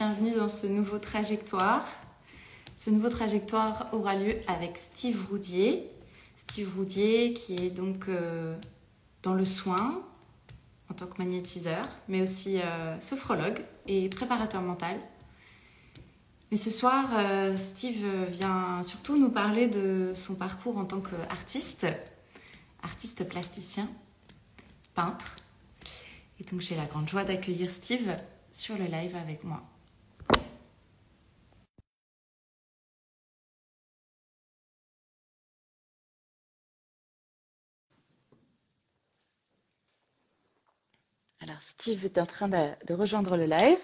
bienvenue dans ce nouveau trajectoire. Ce nouveau trajectoire aura lieu avec Steve Roudier. Steve Roudier qui est donc dans le soin en tant que magnétiseur, mais aussi sophrologue et préparateur mental. Mais ce soir, Steve vient surtout nous parler de son parcours en tant qu'artiste, artiste plasticien, peintre. Et donc j'ai la grande joie d'accueillir Steve sur le live avec moi. Alors Steve est en train de rejoindre le live.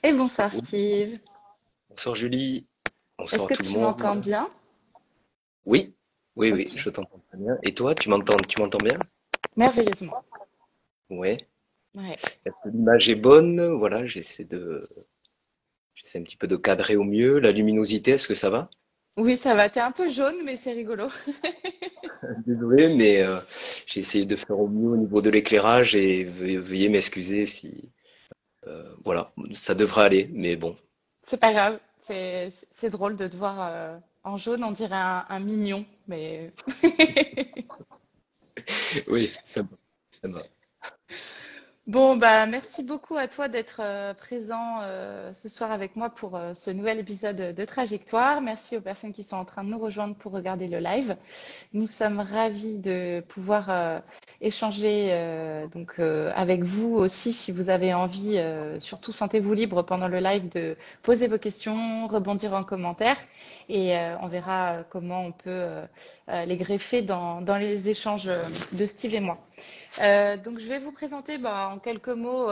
Et bonsoir Steve. Bonsoir Julie, Est-ce bonsoir que tout le tu m'entends monde. bien? Oui, Ok, je t'entends très bien. Et toi, tu m'entends bien? merveilleusement. Ouais. Ouais. Est-ce que l'image est bonne? Voilà, j'essaie un petit peu de cadrer au mieux. La luminosité, est-ce que ça va? Oui, ça va. T'es un peu jaune, mais c'est rigolo. Désolé, mais j'ai essayé de faire au mieux au niveau de l'éclairage et veuillez m'excuser si, voilà, ça devrait aller, mais bon. C'est pas grave. C'est drôle de te voir en jaune. On dirait un mignon, mais Oui, ça va, ça va. bon, bah, merci beaucoup à toi d'être présent ce soir avec moi pour ce nouvel épisode de Trajectoire. Merci aux personnes qui sont en train de nous rejoindre pour regarder le live. Nous sommes ravis de pouvoir échanger avec vous aussi si vous avez envie. Surtout, sentez-vous libre pendant le live de poser vos questions, rebondir en commentaire et on verra comment on peut les greffer dans les échanges de Steve et moi. Donc, je vais vous présenter en quelques mots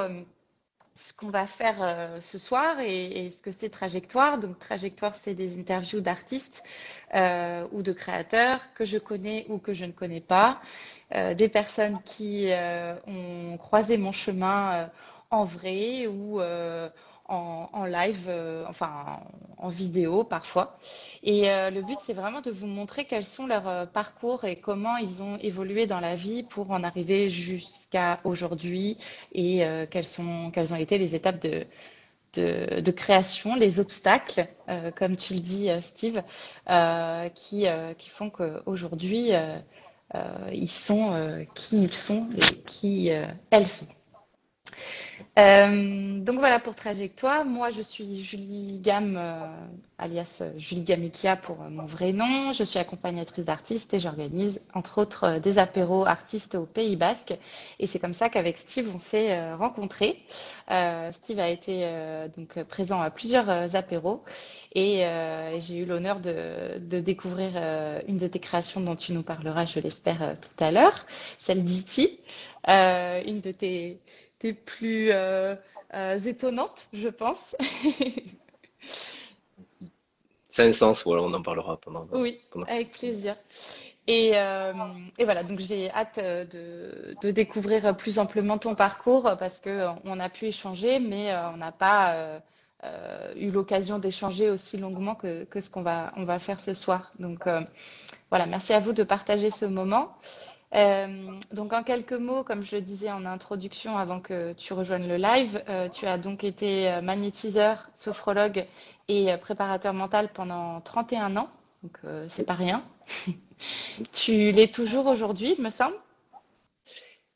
ce qu'on va faire ce soir et ce que c'est Trajectoire. Donc, Trajectoire, c'est des interviews d'artistes ou de créateurs que je connais ou que je ne connais pas, des personnes qui ont croisé mon chemin en vrai ou en live, enfin en vidéo parfois. Et le but, c'est vraiment de vous montrer quels sont leurs parcours et comment ils ont évolué dans la vie pour en arriver jusqu'à aujourd'hui et quelles ont été les étapes de création, les obstacles, comme tu le dis, Steve, qui font qu'aujourd'hui, ils sont qui ils sont et qui elles sont. Donc voilà pour Trajectoire. Moi, je suis Julie Gam, alias Julie Gamikia pour mon vrai nom. Je suis accompagnatrice d'artistes et j'organise entre autres des apéros artistes au Pays Basque. Et c'est comme ça qu'avec Steve, on s'est rencontrés. Steve a été donc présent à plusieurs apéros et j'ai eu l'honneur de découvrir une de tes créations dont tu nous parleras, je l'espère, tout à l'heure, celle d'E.T., une de tes plus étonnantes, je pense. Ça a un sens, voilà, on en parlera Oui, pendant. avec plaisir. Et voilà, donc j'ai hâte de découvrir plus amplement ton parcours parce que on a pu échanger, mais on n'a pas eu l'occasion d'échanger aussi longuement que ce qu'on va faire ce soir. Donc voilà, merci à vous de partager ce moment. Donc en quelques mots, comme je le disais en introduction avant que tu rejoignes le live, tu as donc été magnétiseur, sophrologue et préparateur mental pendant 31 ans, donc c'est pas rien. Tu l'es toujours aujourd'hui, il me semble.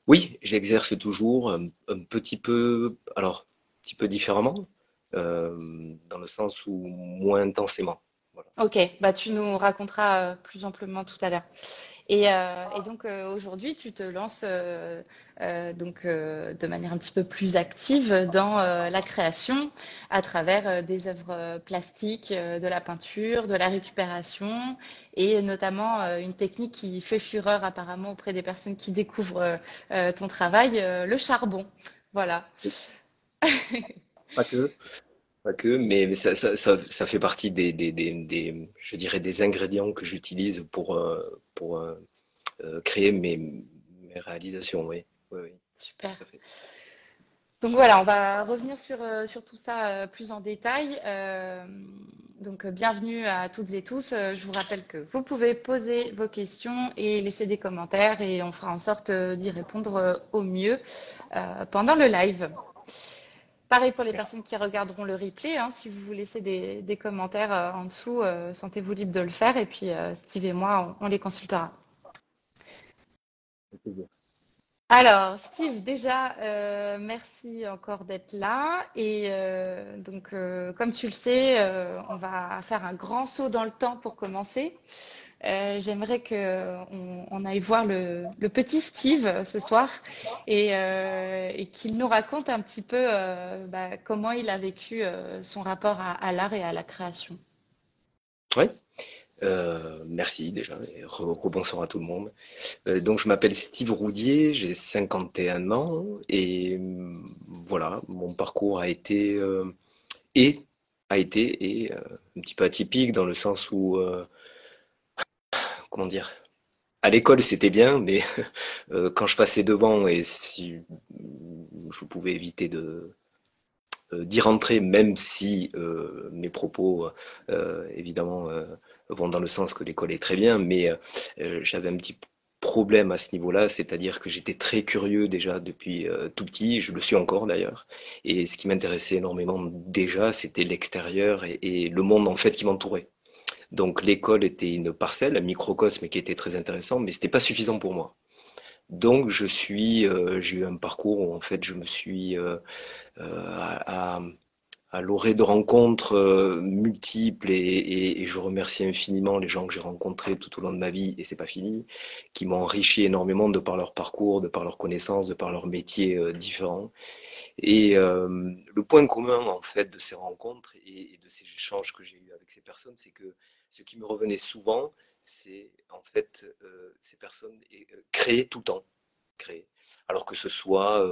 Oui, j'exerce toujours un petit peu, alors, un petit peu différemment, dans le sens où moins intensément. Voilà. Ok, bah tu nous raconteras plus amplement tout à l'heure. Et donc aujourd'hui, tu te lances de manière un petit peu plus active dans la création à travers des œuvres plastiques, de la peinture, de la récupération et notamment une technique qui fait fureur apparemment auprès des personnes qui découvrent ton travail, le charbon. Voilà. Pas que. Pas que, mais ça fait partie je dirais, des ingrédients que j'utilise pour créer mes réalisations, oui. Oui, oui, Super. tout à fait. Donc voilà, on va revenir sur tout ça plus en détail. Bienvenue à toutes et tous. Je vous rappelle que vous pouvez poser vos questions et laisser des commentaires et on fera en sorte d'y répondre au mieux pendant le live. Pareil pour les personnes qui regarderont le replay, hein, si vous vous laissez des commentaires en dessous, sentez-vous libre de le faire et puis Steve et moi, on les consultera. Avec plaisir. Alors, Steve, déjà, merci encore d'être là. Et comme tu le sais, on va faire un grand saut dans le temps pour commencer. J'aimerais qu'on aille voir le petit Steve ce soir et qu'il nous raconte un petit peu comment il a vécu son rapport à l'art et à la création. Ouais, merci déjà, et rebonsoir à tout le monde. Donc je m'appelle Steve Roudier, j'ai 51 ans et voilà, mon parcours et a été un petit peu atypique dans le sens où, comment dire, à l'école c'était bien, mais quand je passais devant et si je pouvais éviter d'y rentrer, même si mes propos, évidemment, vont dans le sens que l'école est très bien, mais j'avais un petit problème à ce niveau-là, c'est-à-dire que j'étais très curieux déjà depuis tout petit, je le suis encore d'ailleurs, et ce qui m'intéressait énormément déjà, c'était l'extérieur et le monde en fait qui m'entourait. Donc l'école était une parcelle, un microcosme qui était très intéressant, mais c'était pas suffisant pour moi. Donc j'ai eu un parcours où en fait je me suis à, à l'orée de rencontres multiples et je remercie infiniment les gens que j'ai rencontrés tout au long de ma vie, et c'est pas fini, qui m'ont enrichi énormément de par leur parcours, de par leurs connaissances, de par leurs métiers différents. Et le point commun en fait de ces rencontres et de ces échanges que j'ai eus avec ces personnes, c'est que ce qui me revenait souvent, c'est en fait ces personnes créaient tout le temps, créer. Alors que ce soit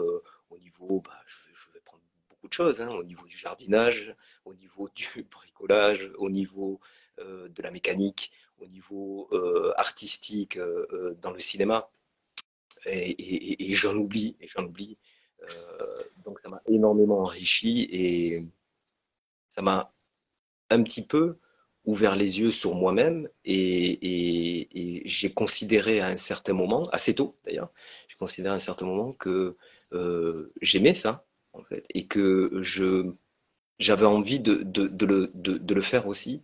au niveau, je vais prendre beaucoup de choses, hein, au niveau du jardinage, au niveau du bricolage, au niveau de la mécanique, au niveau artistique dans le cinéma, et j'en oublie. Donc ça m'a énormément enrichi et ça m'a un petit peu ouvert les yeux sur moi-même et j'ai considéré à un certain moment, assez tôt d'ailleurs, j'ai considéré à un certain moment que j'aimais ça en fait et que j'avais envie de le faire aussi.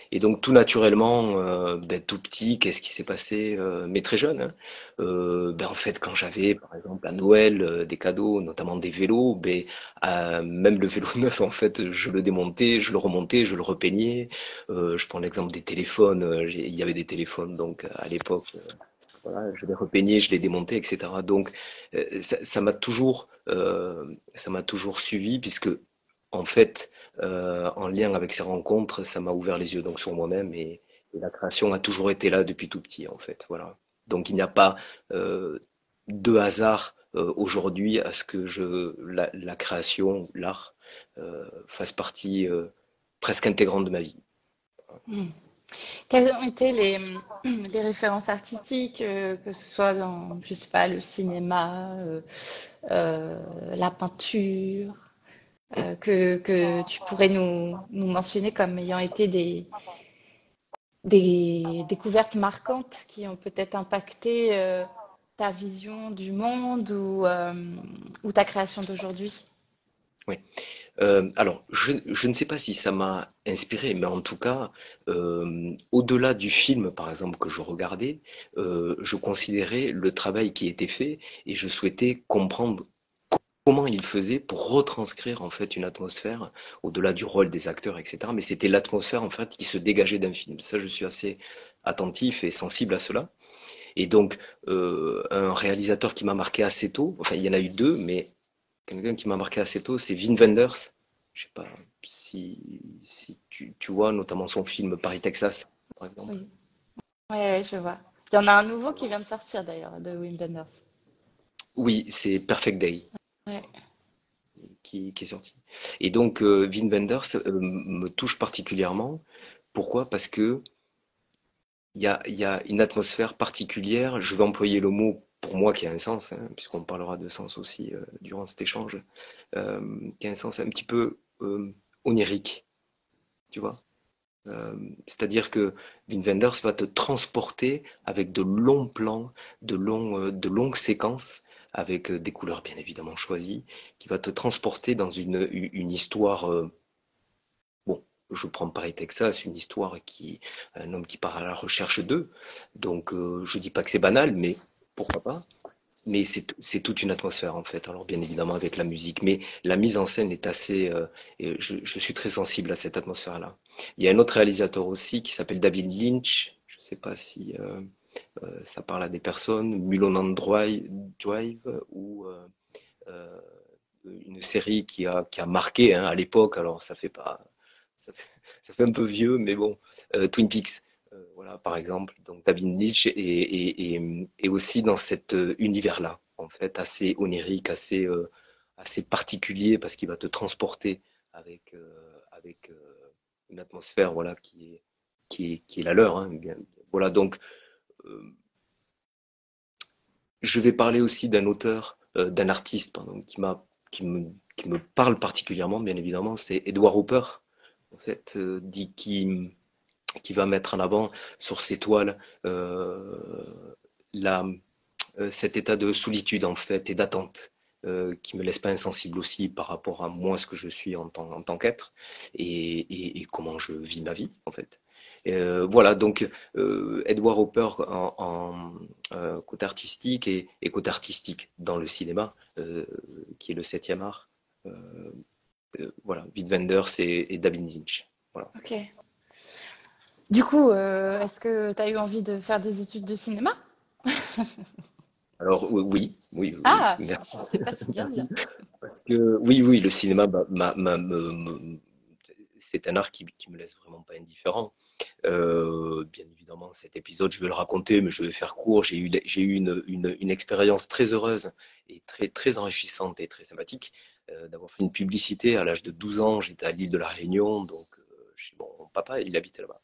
Et donc tout naturellement, tout petit, qu'est-ce qui s'est passé, mais très jeune, hein, en fait, quand j'avais, par exemple, à Noël, des cadeaux, notamment des vélos, même le vélo neuf, en fait, je le démontais, je le remontais, je le repeignais. Je prends l'exemple des téléphones. Il y avait des téléphones, donc à l'époque, voilà, je les repeignais, je les démontais, etc. Donc ça m'a toujours suivi puisque en fait, en lien avec ces rencontres, ça m'a ouvert les yeux donc sur moi-même et la création a toujours été là depuis tout petit en fait. Voilà. Donc il n'y a pas de hasard aujourd'hui à ce que la création, l'art, fasse partie presque intégrante de ma vie. Hmm. Quelles ont été les références artistiques, que ce soit dans, je sais pas, le cinéma, la peinture, que tu pourrais nous mentionner comme ayant été des découvertes marquantes qui ont peut-être impacté ta vision du monde ou ta création d'aujourd'hui? Oui. Alors, je ne sais pas si ça m'a inspiré, mais en tout cas, au-delà du film, par exemple, que je regardais, je considérais le travail qui était fait et je souhaitais comprendre comment ils faisaient pour retranscrire en fait une atmosphère au-delà du rôle des acteurs, etc. Mais c'était l'atmosphère en fait qui se dégageait d'un film. Ça, je suis assez attentif et sensible à cela. Et donc, un réalisateur qui m'a marqué assez tôt, enfin, il y en a eu deux, mais quelqu'un qui m'a marqué assez tôt, c'est Wim Wenders. Je sais pas si tu vois, notamment son film Paris, Texas, par exemple. Oui, ouais, je vois. Il y en a un nouveau qui vient de sortir d'ailleurs, de Wim Wenders. Oui, c'est Perfect Day Ouais. qui est sorti. Et donc, Wim Wenders me touche particulièrement. Pourquoi? Parce que il y a une atmosphère particulière. Je vais employer le mot pour moi qui a un sens, hein, puisqu'on parlera de sens aussi durant cet échange, qui a un sens un petit peu onirique, tu vois. C'est-à-dire que Wim Wenders va te transporter avec de longs plans, de longues séquences, avec des couleurs bien évidemment choisies, qui va te transporter dans une histoire. Bon, je prends Paris, Texas, une histoire qui, un homme qui part à la recherche d'eux. Donc, je dis pas que c'est banal, mais pourquoi pas. Mais c'est toute une atmosphère en fait. Alors bien évidemment avec la musique, mais la mise en scène est assez. Et je suis très sensible à cette atmosphère-là. Il y a un autre réalisateur aussi qui s'appelle David Lynch. Je ne sais pas si ça parle à des personnes. Mulholland Drive ou euh, une série qui a marqué hein, à l'époque. Alors ça fait pas, ça fait, ça fait un peu vieux, mais bon, Twin Peaks. Voilà, par exemple, donc David Lynch est aussi dans cet univers-là, en fait, assez onirique, assez particulier, parce qu'il va te transporter avec une atmosphère, voilà, qui est la leur. Hein, bien, voilà, donc euh, je vais parler aussi d'un auteur, d'un artiste, pardon, qui me parle particulièrement, bien évidemment, c'est Edward Hopper, en fait, qui va mettre en avant sur ses toiles la, cet état de solitude en fait et d'attente qui me laisse pas insensible aussi par rapport à moi, ce que je suis en tant qu'être et comment je vis ma vie en fait. Voilà, donc Edward Hopper côté artistique et côté artistique dans le cinéma, qui est le septième art. Euh, voilà, Wim Wenders et David Lynch. Voilà. Ok. Du coup, est-ce que tu as eu envie de faire des études de cinéma? Alors oui, Ah, merci. c'est pas si bien Merci. dire. Parce que oui, le cinéma, c'est un art qui me laisse vraiment pas indifférent. Bien évidemment, cet épisode, je vais le raconter, mais je vais faire court. J'ai eu une expérience très heureuse et très enrichissante et très sympathique d'avoir fait une publicité à l'âge de 12 ans. J'étais à l'île de la Réunion, donc chez mon papa, il habitait là-bas.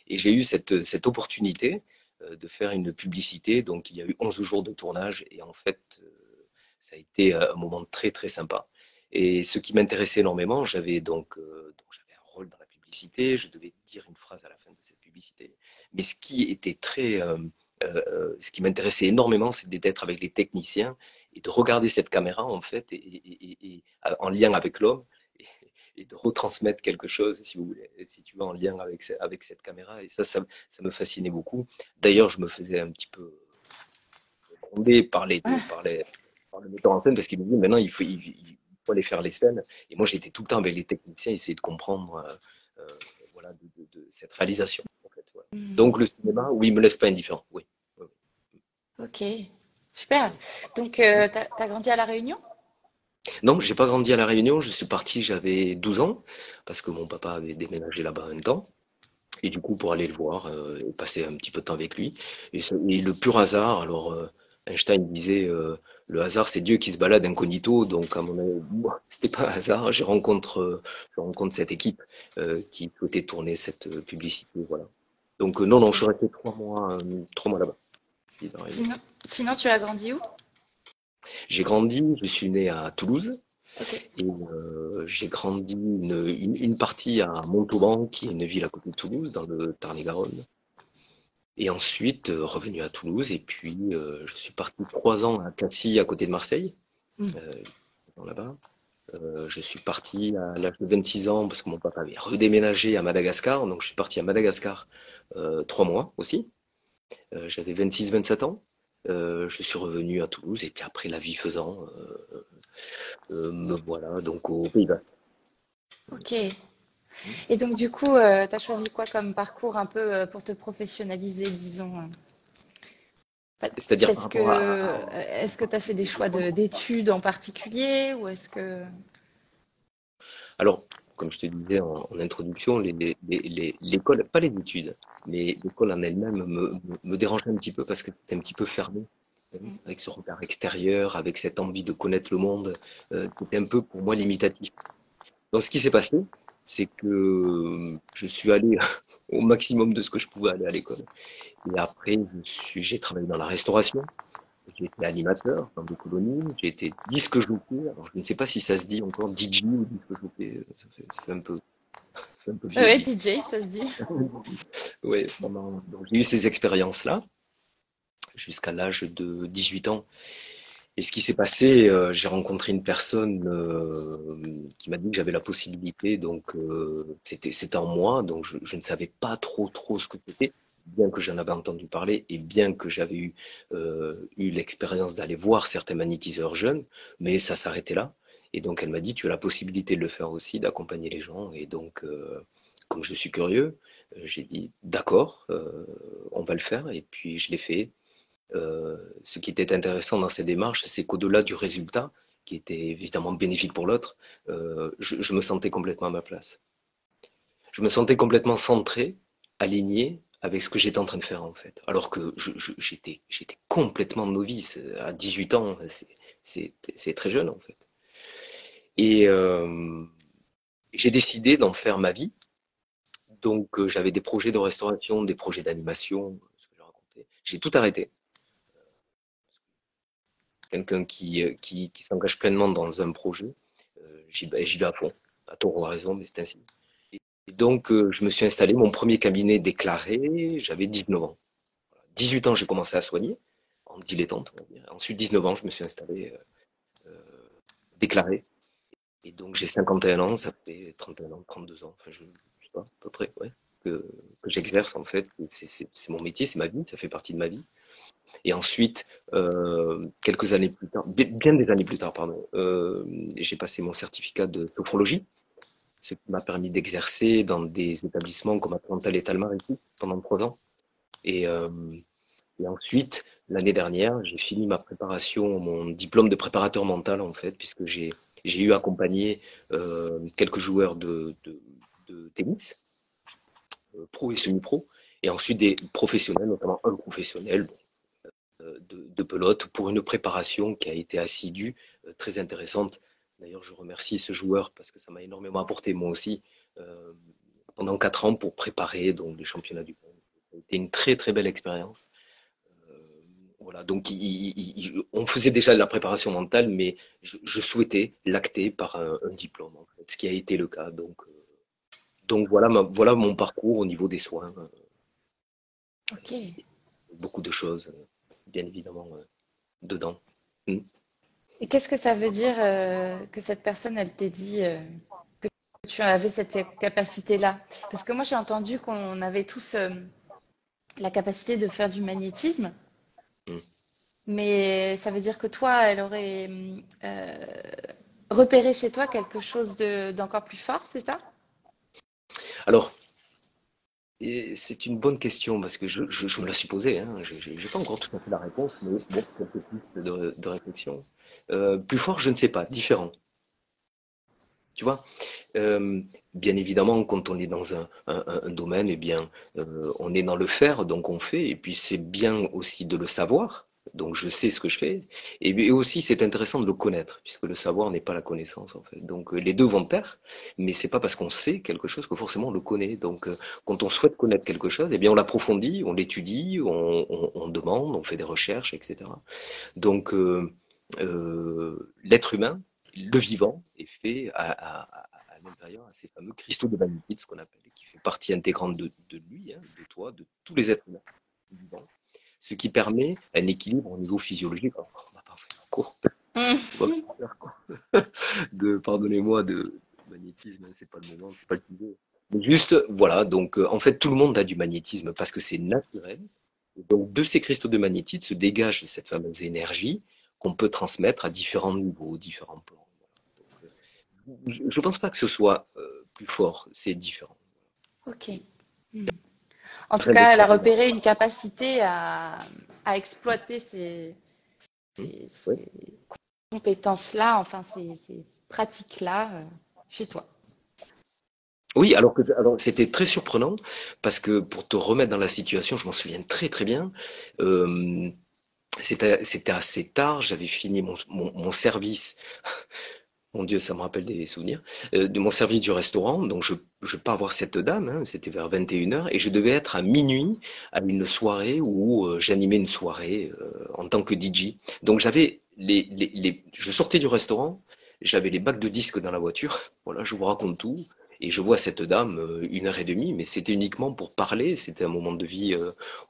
Et j'ai eu cette opportunité de faire une publicité. Donc, il y a eu 11 jours de tournage et en fait, ça a été un moment très sympa. Et ce qui m'intéressait énormément, j'avais un rôle dans la publicité, je devais dire une phrase à la fin de cette publicité. Mais ce qui m'intéressait énormément, c'était d'être avec les techniciens et de regarder cette caméra en fait en lien avec l'homme et de retransmettre quelque chose, si vous voulez, si tu veux, en lien avec cette caméra. Et ça me fascinait beaucoup. D'ailleurs, je me faisais un petit peu gronder par le metteur en scène parce qu'il me dit maintenant il faut aller faire les scènes. Et moi, j'étais tout le temps avec les techniciens, essayer de comprendre voilà, de cette réalisation. En fait, ouais. Hmm. Donc, le cinéma, oui, il me laisse pas indifférent. Oui. Oui, Ok, super. Donc, t'as grandi à La Réunion? non, j'ai pas grandi à La Réunion. Je suis parti, j'avais 12 ans parce que mon papa avait déménagé là-bas un temps. Et du coup, pour aller le voir et passer un petit peu de temps avec lui. Et le pur hasard, alors Einstein disait le hasard, c'est Dieu qui se balade incognito. Donc, à mon avis, moi, c'était pas un hasard. Je rencontre cette équipe qui souhaitait tourner cette publicité. Voilà. Donc, non, je Ok. suis resté 3 mois là-bas. Sinon, tu as grandi où? J'ai grandi, je suis né à Toulouse Ok. et j'ai grandi une partie à Montauban, qui est une ville à côté de Toulouse, dans le Tarn-et-Garonne. Et ensuite, revenu à Toulouse, et puis je suis parti 3 ans à Cassis, à côté de Marseille, Hmm. euh, là-bas. Je suis parti à l'âge de 26 ans parce que mon papa avait redéménagé à Madagascar, donc je suis parti à Madagascar 3 mois aussi. J'avais 26, 27 ans. Je suis revenu à Toulouse, et puis après, la vie faisant, me voilà donc au Pays Basque. Ok. Et donc, du coup, tu as choisi quoi comme parcours un peu pour te professionnaliser, disons? C'est-à-dire par Est-ce que rapport tu as fait des choix d'études en particulier ou est-ce que... Alors, comme je te disais en introduction, l'école, pas les études, mais l'école en elle-même me dérangeait un petit peu parce que c'était un petit peu fermé, hein, avec ce regard extérieur, avec cette envie de connaître le monde. C'était un peu pour moi limitatif. Donc, ce qui s'est passé, c'est que je suis allé au maximum de ce que je pouvais aller à l'école. Et après, j'ai travaillé dans la restauration. J'ai été animateur dans des colonies, j'ai été disque jockey. Alors, je ne sais pas si ça se dit encore DJ ou disque jockey, ça fait un peu vieux Ouais, dit. DJ, ça se dit. Ouais, donc j'ai eu ces expériences-là jusqu'à l'âge de 18 ans. Et ce qui s'est passé, j'ai rencontré une personne qui m'a dit que j'avais la possibilité, donc c'était en moi, donc je ne savais pas trop ce que c'était, bien que j'en avais entendu parler et bien que j'avais eu l'expérience d'aller voir certains magnétiseurs jeunes, mais ça s'arrêtait là. Et donc elle m'a dit, tu as la possibilité de le faire aussi, d'accompagner les gens. Et donc, comme je suis curieux, j'ai dit, d'accord, on va le faire. Et puis je l'ai fait. Ce qui était intéressant dans ces démarches, c'est qu'au-delà du résultat, qui était évidemment bénéfique pour l'autre, je me sentais complètement à ma place. Je me sentais complètement centré, aligné avec ce que j'étais en train de faire en fait. Alors que j'étais complètement novice. À 18 ans, c'est très jeune en fait. Et j'ai décidé d'en faire ma vie. Donc j'avais des projets de restauration, des projets d'animation, ce que j'ai raconté. J'ai tout arrêté. Quelqu'un qui s'engage pleinement dans un projet, j'y vais à fond. À tort ou à raison, mais c'est ainsi. Et donc, je me suis installé, mon premier cabinet déclaré, j'avais 19 ans. 18 ans, j'ai commencé à soigner, en dilettante, on va dire. Ensuite, 19 ans, je me suis installé déclaré. Et donc, j'ai 51 ans, ça fait 31 ans, 32 ans, enfin, je sais pas, à peu près, ouais, que j'exerce, en fait. C'est mon métier, c'est ma vie, ça fait partie de ma vie. Et ensuite, quelques années plus tard, bien des années plus tard, pardon, j'ai passé mon certificat de sophrologie, ce qui m'a permis d'exercer dans des établissements comme Atlantal et Talmar ici pendant 3 ans. Et, euh, et ensuite, l'année dernière, j'ai fini ma préparation, mon diplôme de préparateur mental en fait, puisque j'ai eu accompagné quelques joueurs de tennis, pro et semi-pro, et ensuite des professionnels, notamment un professionnel, bon, de pelote pour une préparation qui a été assidue, très intéressante. D'ailleurs, je remercie ce joueur parce que ça m'a énormément apporté moi aussi euh, pendant 4 ans pour préparer donc les championnats du monde. Ça a été une très belle expérience. Euh, voilà, donc on faisait déjà de la préparation mentale, mais je souhaitais l'acter par un diplôme, en fait, ce qui a été le cas. Donc voilà, voilà mon parcours au niveau des soins. Ok. Beaucoup de choses, bien évidemment, dedans. Mm. Et qu'est-ce que ça veut dire que cette personne, elle t'ait dit que tu avais cette capacité-là? Parce que moi, j'ai entendu qu'on avait tous la capacité de faire du magnétisme, Mm. mais ça veut dire que toi, elle aurait repéré chez toi quelque chose d'encore plus fort, c'est ça? Alors, et c'est une bonne question parce que je me la suis posée, hein. J'ai pas encore tout à fait la réponse, mais bon, quelques pistes de réflexion. Plus fort, je ne sais pas, différent. Tu vois, Euh, bien évidemment, quand on est dans un domaine, eh bien, on est dans le faire, donc on fait, et puis c'est bien aussi de le savoir. Donc je sais ce que je fais, et aussi c'est intéressant de le connaître, puisque le savoir n'est pas la connaissance en fait. Donc les deux vont de pair, mais c'est pas parce qu'on sait quelque chose que forcément on le connaît. Donc quand on souhaite connaître quelque chose, eh bien on l'approfondit, on l'étudie, on demande, on fait des recherches, etc. Donc l'être humain, le vivant, est fait à l'intérieur à ces fameux cristaux de magnétite, ce qu'on appelle, qui fait partie intégrante de lui, hein, de toi, de tous les êtres humains vivants, ce qui permet un équilibre au niveau physiologique. Alors, on va pas faire court, on va pas faire court pardonnez-moi, de magnétisme, hein, c'est pas le moment, c'est pas le sujet. Mais juste, voilà, donc en fait, tout le monde a du magnétisme parce que c'est naturel. Et donc, de ces cristaux de magnétite se dégage cette fameuse énergie qu'on peut transmettre à différents niveaux, différents plans. Donc, je ne pense pas que ce soit plus fort, c'est différent. Ok. Hmm. En tout Rien cas, elle a d'extraordinaire. repéré une capacité à exploiter Hum, oui. ces compétences-là, enfin ces pratiques-là chez toi. Oui, alors c'était très surprenant parce que pour te remettre dans la situation, je m'en souviens très bien. euh, c'était assez tard, j'avais fini mon service Mon Dieu, ça me rappelle des souvenirs. De mon service du restaurant, donc je pars voir cette dame, hein, c'était vers 21 heures, et je devais être à minuit à une soirée où j'animais une soirée en tant que DJ. Donc j'avais je sortais du restaurant, j'avais les bacs de disques dans la voiture, voilà, je vous raconte tout, et je vois cette dame 1 heure et demie, mais c'était uniquement pour parler, c'était un moment de vie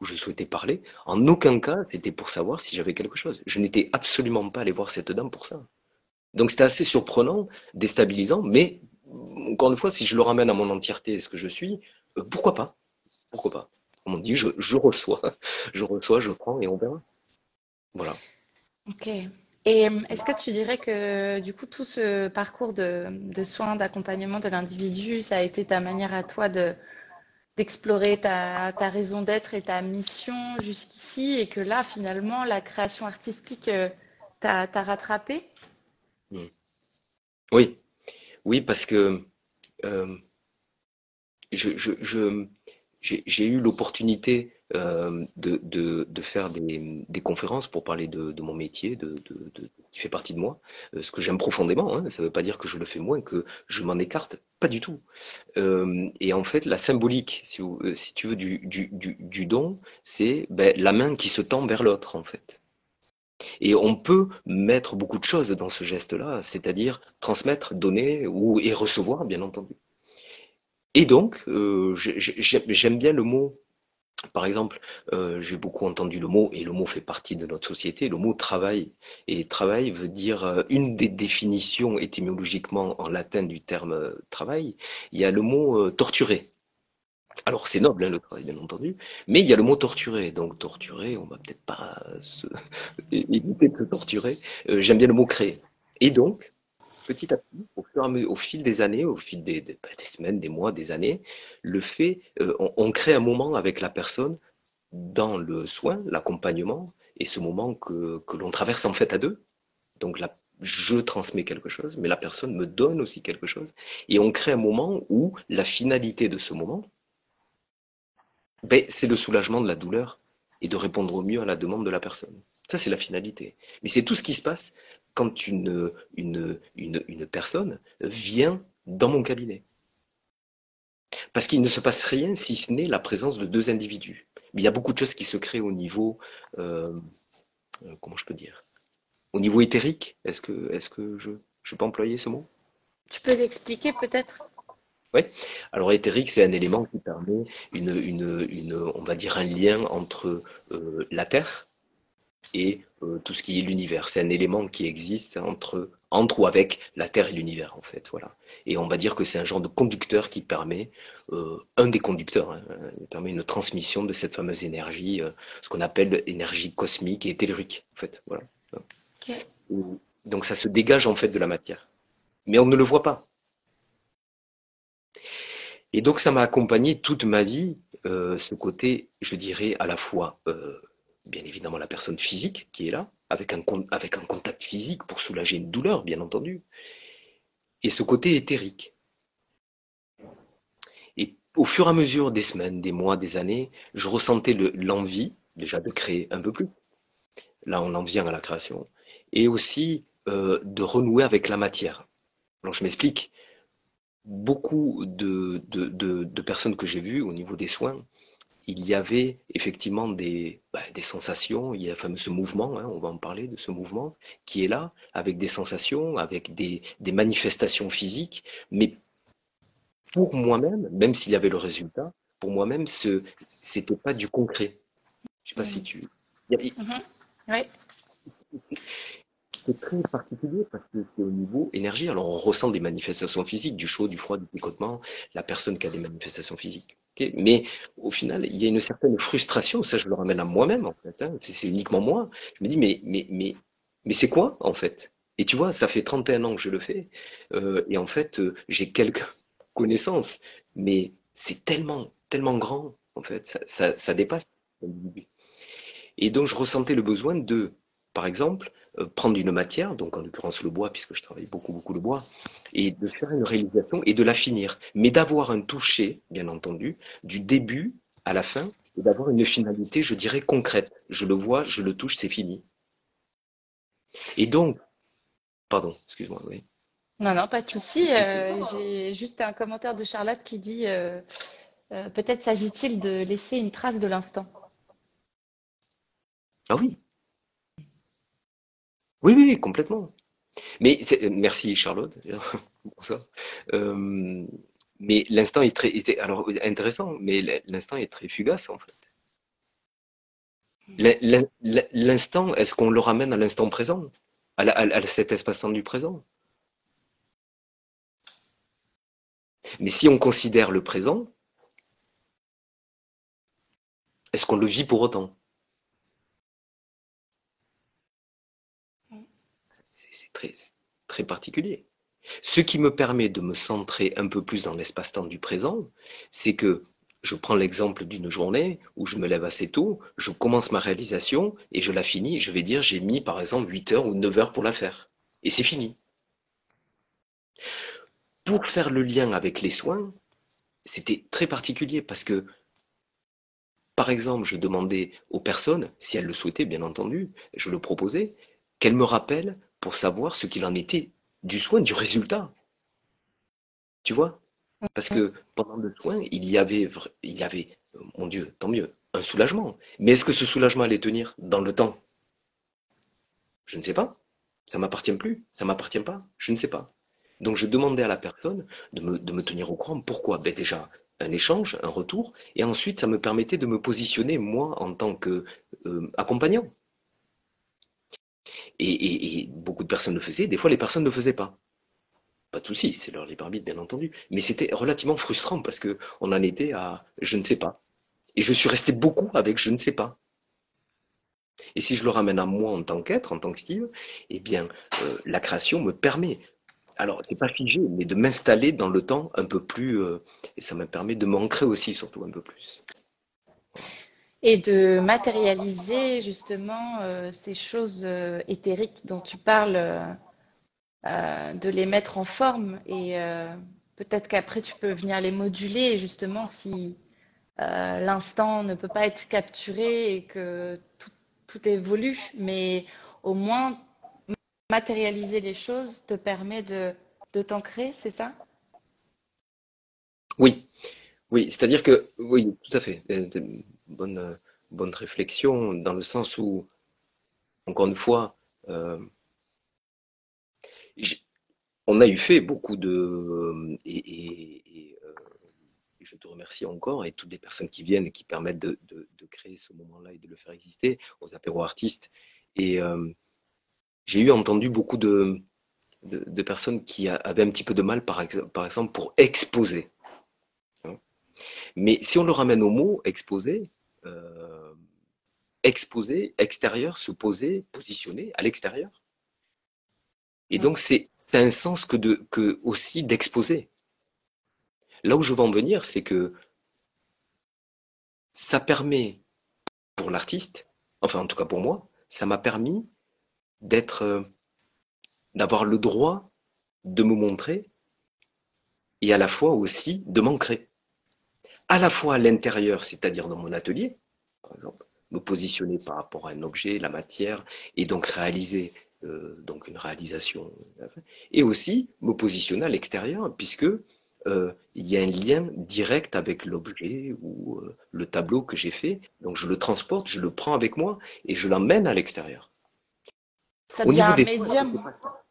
où je souhaitais parler. En aucun cas, c'était pour savoir si j'avais quelque chose. Je n'étais absolument pas allé voir cette dame pour ça. Donc c'était assez surprenant, déstabilisant, mais encore une fois, si je le ramène à mon entièreté, ce que je suis, pourquoi pas? Pourquoi pas? Comme on dit, je reçois, je reçois, je prends et on verra. Voilà. Ok. Et est-ce que tu dirais que du coup tout ce parcours de soins, d'accompagnement de l'individu, ça a été ta manière à toi d'explorer ta raison d'être et ta mission jusqu'ici, et que là finalement la création artistique t'a rattrapé? Mm. Oui, oui, parce que euh, je, je, je- j'ai eu l'opportunité de faire des conférences pour parler de mon métier, de ce qui fait partie de moi, ce que j'aime profondément, hein. Ça ne veut pas dire que je le fais moins, que je m'en écarte, pas du tout. Et en fait, la symbolique, si tu veux, du don, c'est ben, la main qui se tend vers l'autre, en fait. Et on peut mettre beaucoup de choses dans ce geste-là, c'est-à-dire transmettre, donner et recevoir, bien entendu. Et donc, j'aime bien le mot. Par exemple, j'ai beaucoup entendu le mot, et le mot fait partie de notre société, le mot travail. Et travail veut dire, une des définitions étymologiquement en latin du terme travail, il y a le mot torturer. Alors c'est noble, hein, le travail, bien entendu, mais il y a le mot torturer. Donc torturer, on va peut-être pas éviter de se torturer. J'aime bien le mot créer. Et donc, petit à petit, au fil des années, au fil des semaines, des mois, des années, on crée un moment avec la personne dans le soin, l'accompagnement, et ce moment que l'on traverse en fait à deux. Donc là, je transmets quelque chose, mais la personne me donne aussi quelque chose, et on crée un moment où la finalité de ce moment, ben, c'est le soulagement de la douleur et de répondre au mieux à la demande de la personne. Ça, c'est la finalité. Mais c'est tout ce qui se passe quand une personne vient dans mon cabinet. Parce qu'il ne se passe rien si ce n'est la présence de deux individus. Mais il y a beaucoup de choses qui se créent au niveau, euh, comment je peux dire, au niveau éthérique. Est-ce que je peux employer ce mot? Tu peux l'expliquer peut-être? Oui. Alors éthérique, c'est un élément qui permet on va dire un lien entre la Terre et tout ce qui est l'univers. C'est un élément qui existe entre ou avec la Terre et l'univers, en fait. Voilà. Et on va dire que c'est un genre de conducteur qui permet, un des conducteurs, hein, il permet une transmission de cette fameuse énergie, ce qu'on appelle énergie cosmique et tellurique, en fait. Voilà. Ok. Et donc ça se dégage en fait de la matière. Mais on ne le voit pas. Et donc ça m'a accompagné toute ma vie, ce côté, je dirais, à la fois, bien évidemment, la personne physique qui est là, avec un contact physique pour soulager une douleur, bien entendu, et ce côté éthérique. Et au fur et à mesure des semaines, des mois, des années, je ressentais l'envie, déjà, de créer un peu plus. Là, on en vient à la création. Et aussi de renouer avec la matière. Alors, je m'explique. Beaucoup de personnes que j'ai vues au niveau des soins, il y avait effectivement des sensations, il y a ce mouvement, hein, on va en parler de ce mouvement, qui est là, avec des sensations, avec des manifestations physiques, mais pour moi-même, même s'il y avait le résultat, pour moi-même, c'était pas du concret. Je sais pas si Mm. tu... Mhm. Oui. C'est c'est très particulier parce que c'est au niveau énergie. Alors, on ressent des manifestations physiques, du chaud, du froid, du picotement, la personne qui a des manifestations physiques. Ok. Mais au final, il y a une certaine frustration. Ça, je le ramène à moi-même, en fait, hein. C'est uniquement moi. Je me dis, mais c'est quoi, en fait? Et tu vois, ça fait 31 ans que je le fais. Et en fait, j'ai quelques connaissances, mais c'est tellement, tellement grand, en fait. Ça dépasse l'individu. Et donc, je ressentais le besoin par exemple, prendre une matière, donc en l'occurrence le bois, puisque je travaille beaucoup, beaucoup le bois, et de faire une réalisation et de la finir. Mais d'avoir un toucher, bien entendu, du début à la fin, et d'avoir une finalité, je dirais, concrète. Je le vois, je le touche, c'est fini. Et donc, pardon, excuse-moi, oui. Non, non, pas de Tu souci. peux te dire, J'ai juste un commentaire de Charlotte qui dit peut-être s'agit-il de laisser une trace de l'instant. ah oui, oui, oui, oui, complètement. Mais merci Charlotte. Bonsoir. Euh, mais l'instant est alors intéressant, mais l'instant est très fugace en fait. L'instant, est-ce qu'on le ramène à l'instant présent, à cet espace-temps du présent? Mais si on considère le présent, est-ce qu'on le vit pour autant? C'est très particulier. Ce qui me permet de me centrer un peu plus dans l'espace-temps du présent, c'est que je prends l'exemple d'une journée où je me lève assez tôt, je commence ma réalisation et je la finis. Je vais dire, j'ai mis par exemple 8 heures ou 9 heures pour la faire. Et c'est fini. Pour faire le lien avec les soins, c'était très particulier parce que, par exemple, je demandais aux personnes, si elles le souhaitaient, bien entendu, je le proposais, qu'elles me rappellent pour savoir ce qu'il en était du soin, du résultat. Tu vois? Parce que pendant le soin, mon Dieu, tant mieux, un soulagement. Mais est-ce que ce soulagement allait tenir dans le temps? Je ne sais pas. Ça m'appartient plus. Ça m'appartient pas. Je ne sais pas. Donc je demandais à la personne de me tenir au courant. Pourquoi? Ben déjà, un échange, un retour, et ensuite ça me permettait de me positionner, moi, en tant que accompagnant. Et beaucoup de personnes le faisaient, des fois les personnes ne le faisaient pas. Pas de souci, c'est leur libre arbitre, bien entendu. Mais c'était relativement frustrant parce que on en était à je ne sais pas. Et je suis resté beaucoup avec je ne sais pas. Et si je le ramène à moi en tant qu'être, en tant que Steve, eh bien, la création me permet, alors c'est pas figé, mais de m'installer dans le temps un peu plus, et ça me permet de m'ancrer aussi, surtout un peu plus. Et de matérialiser justement ces choses éthériques dont tu parles, de les mettre en forme et peut-être qu'après tu peux venir les moduler justement si l'instant ne peut pas être capturé et que tout évolue, mais au moins matérialiser les choses te permet de t'ancrer, c'est ça? Oui, oui, c'est-à-dire que, oui, tout à fait, bonne, bonne réflexion, dans le sens où, encore une fois, euh, j- on a eu fait beaucoup de, et je te remercie encore, et toutes les personnes qui viennent et qui permettent de créer ce moment-là et de le faire exister, aux apéros artistes. Et j'ai eu entendu beaucoup de personnes qui avaient un petit peu de mal, par exemple, pour exposer, hein. Mais si on le ramène au mot exposer, euh, exposer, extérieur, se poser, positionner à l'extérieur. Et Mm. donc, c'est un sens que aussi d'exposer. Là où je veux en venir, c'est que ça permet pour l'artiste, enfin en tout cas pour moi, ça m'a permis d'être, d'avoir le droit de me montrer et à la fois aussi de m'ancrer. À la fois à l'intérieur, c'est-à-dire dans mon atelier, par exemple, me positionner par rapport à un objet, la matière, et donc réaliser donc une réalisation, et aussi me positionner à l'extérieur, puisque il y a un lien direct avec l'objet ou le tableau que j'ai fait. Donc je le transporte, je le prends avec moi et je l'emmène à l'extérieur. Ça Au devient niveau un des toiles, c'était médium. pas ça.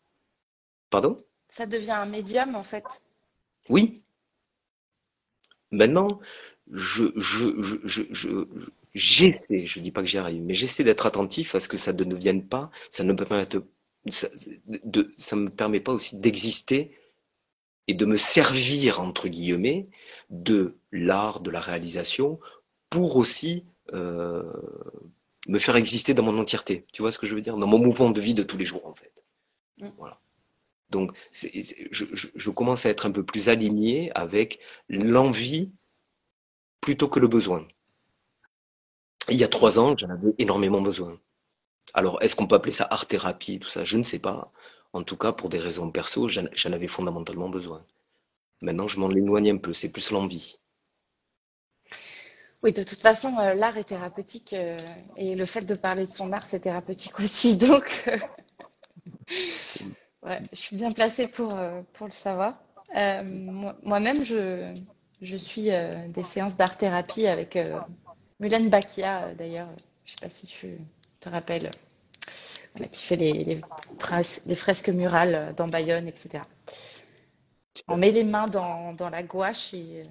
Pardon? Ça devient un médium en fait. Oui. Maintenant, j'essaie, je dis pas que j'y arrive, mais j'essaie d'être attentif à ce que ça ne devienne pas, ça ne me permette, ça, ça me permet pas aussi d'exister et de me servir, entre guillemets, de l'art, de la réalisation, pour aussi me faire exister dans mon entièreté. Tu vois ce que je veux dire? Dans mon mouvement de vie de tous les jours, en fait. Mm. Voilà. Donc, je commence à être un peu plus aligné avec l'envie plutôt que le besoin. Il y a 3 ans, j'en avais énormément besoin. Alors, est-ce qu'on peut appeler ça art-thérapie, tout ça? Je ne sais pas. En tout cas, pour des raisons perso, j'en avais fondamentalement besoin. Maintenant, je m'en éloigne un peu, c'est plus l'envie. Oui, de toute façon, l'art est thérapeutique et le fait de parler de son art, c'est thérapeutique aussi. Donc, Ouais, je suis bien placée pour le savoir. Moi-même, je suis des séances d'art-thérapie avec Mulan Bakia, d'ailleurs. Je sais pas si tu te rappelles, voilà, qui fait les fresques murales dans Bayonne, etc. On Super. met les mains dans la gouache et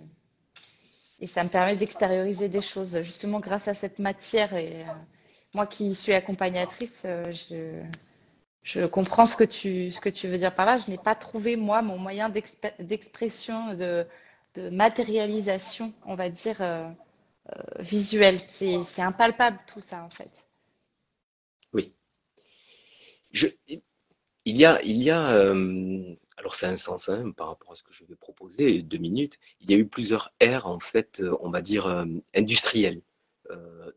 ça me permet d'extérioriser des choses, justement grâce à cette matière. Et moi qui suis accompagnatrice, je comprends ce que tu veux dire par là. Je n'ai pas trouvé, moi, mon moyen d'expression, de matérialisation, on va dire, visuelle. C'est impalpable tout ça, en fait. Oui. Je, alors ça a un sens hein, par rapport à ce que je vais proposer, 2 minutes. Il y a eu plusieurs ères, en fait, on va dire, industrielles.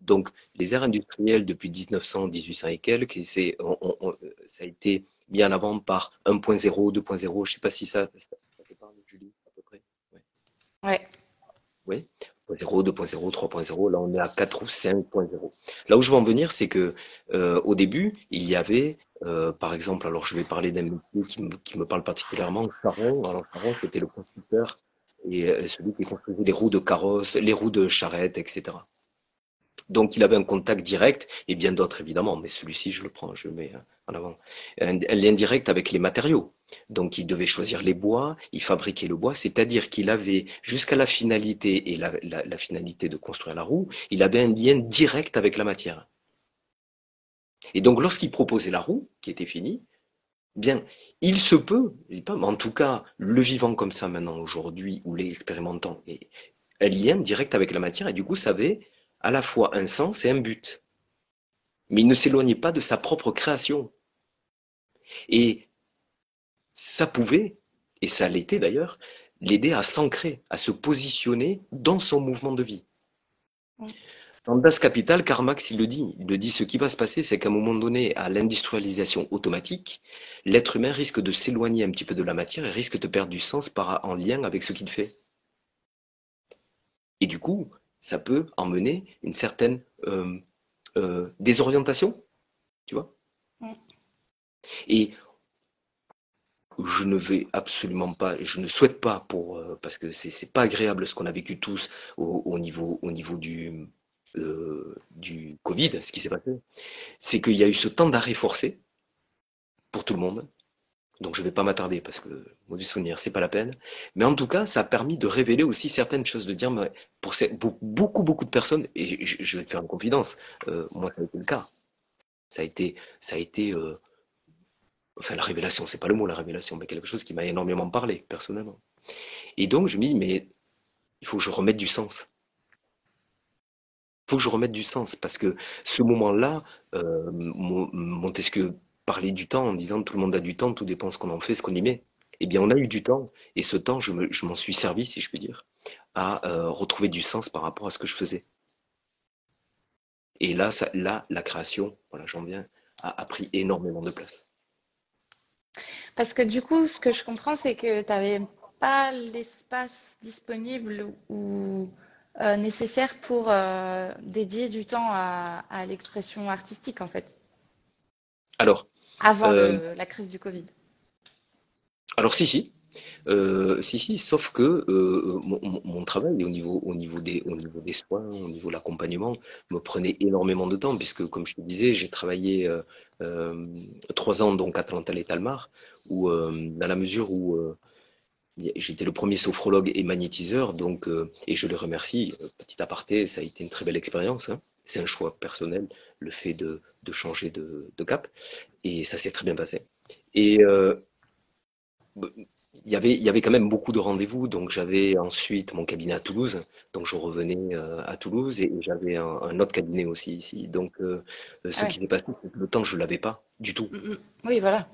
Donc, les ères industrielles depuis 1900, 1800 et quelques, et ça a été mis en avant par 1.0, 2.0. Je ne sais pas si ça te parle, Julie, à peu près. Ouais. Ouais. Oui, 1.0, 2.0, 3.0, là on est à 4 ou 5.0. Là où je veux en venir, c'est que au début, il y avait, par exemple, alors je vais parler d'un métier qui me parle particulièrement, Charon. Alors Charon, c'était le constructeur et celui qui construisait les roues de carrosse, les roues de charrette, etc. Donc il avait un contact direct, et bien d'autres évidemment, mais celui-ci je le prends, je le mets en avant. Un lien direct avec les matériaux. Donc il devait choisir les bois, il fabriquait le bois, c'est-à-dire qu'il avait jusqu'à la finalité et la finalité de construire la roue, il avait un lien direct avec la matière. Et donc lorsqu'il proposait la roue, qui était finie, bien, il se peut, je dis pas, mais en tout cas, le vivant comme ça maintenant aujourd'hui, ou l'expérimentant, est un lien direct avec la matière, et du coup ça avait à la fois un sens et un but. Mais il ne s'éloignait pas de sa propre création. Et ça pouvait, et ça l'était d'ailleurs, l'aider à s'ancrer, à se positionner dans son mouvement de vie. Dans Das Kapital, Karl Marx, il le dit, ce qui va se passer, c'est qu'à un moment donné, à l'industrialisation automatique, l'être humain risque de s'éloigner un petit peu de la matière et risque de perdre du sens en lien avec ce qu'il fait. Et du coup, ça peut emmener une certaine désorientation, tu vois. Et je ne vais absolument pas, je ne souhaite pas parce que c'est pas agréable ce qu'on a vécu tous au niveau du Covid, ce qui s'est passé, c'est qu'il y a eu ce temps d'arrêt forcé pour tout le monde. Donc je ne vais pas m'attarder parce que mauvais souvenir, c'est pas la peine. Mais en tout cas, ça a permis de révéler aussi certaines choses, de dire mais beaucoup de personnes, et je vais te faire une confidence, moi ça a été le cas. Ça a été enfin la révélation, c'est pas le mot la révélation, mais quelque chose qui m'a énormément parlé personnellement. Et donc, je me dis, mais il faut que je remette du sens. Il faut que je remette du sens parce que ce moment-là, Montesquieu parlait du temps en disant tout le monde a du temps, tout dépend ce qu'on en fait, ce qu'on y met. Eh bien, on a eu du temps et ce temps, je m'en suis servi, si je puis dire, à retrouver du sens par rapport à ce que je faisais. Et là, la création, voilà, j'en viens, a pris énormément de place. Parce que du coup, ce que je comprends, c'est que tu n'avais pas l'espace disponible ou nécessaire pour dédier du temps à l'expression artistique, en fait, Alors, avant euh, la crise du Covid. alors si, sauf que mon travail au niveau des soins, au niveau de l'accompagnement, me prenait énormément de temps, puisque, comme je te disais, j'ai travaillé euh, 3 ans donc à Atlanta et Talmar, où, dans la mesure où j'étais le premier sophrologue et magnétiseur, donc, et je les remercie, petit aparté, ça a été une très belle expérience, hein. C'est un choix personnel, le fait de changer de cap, et ça s'est très bien passé. Et il y avait quand même beaucoup de rendez-vous, donc j'avais ensuite mon cabinet à Toulouse, donc je revenais à Toulouse et j'avais un autre cabinet aussi ici. Donc Ah ce ouais. qui s'est passé, c'est que le temps, je l'avais pas du tout. Mm, mm. Oui, voilà.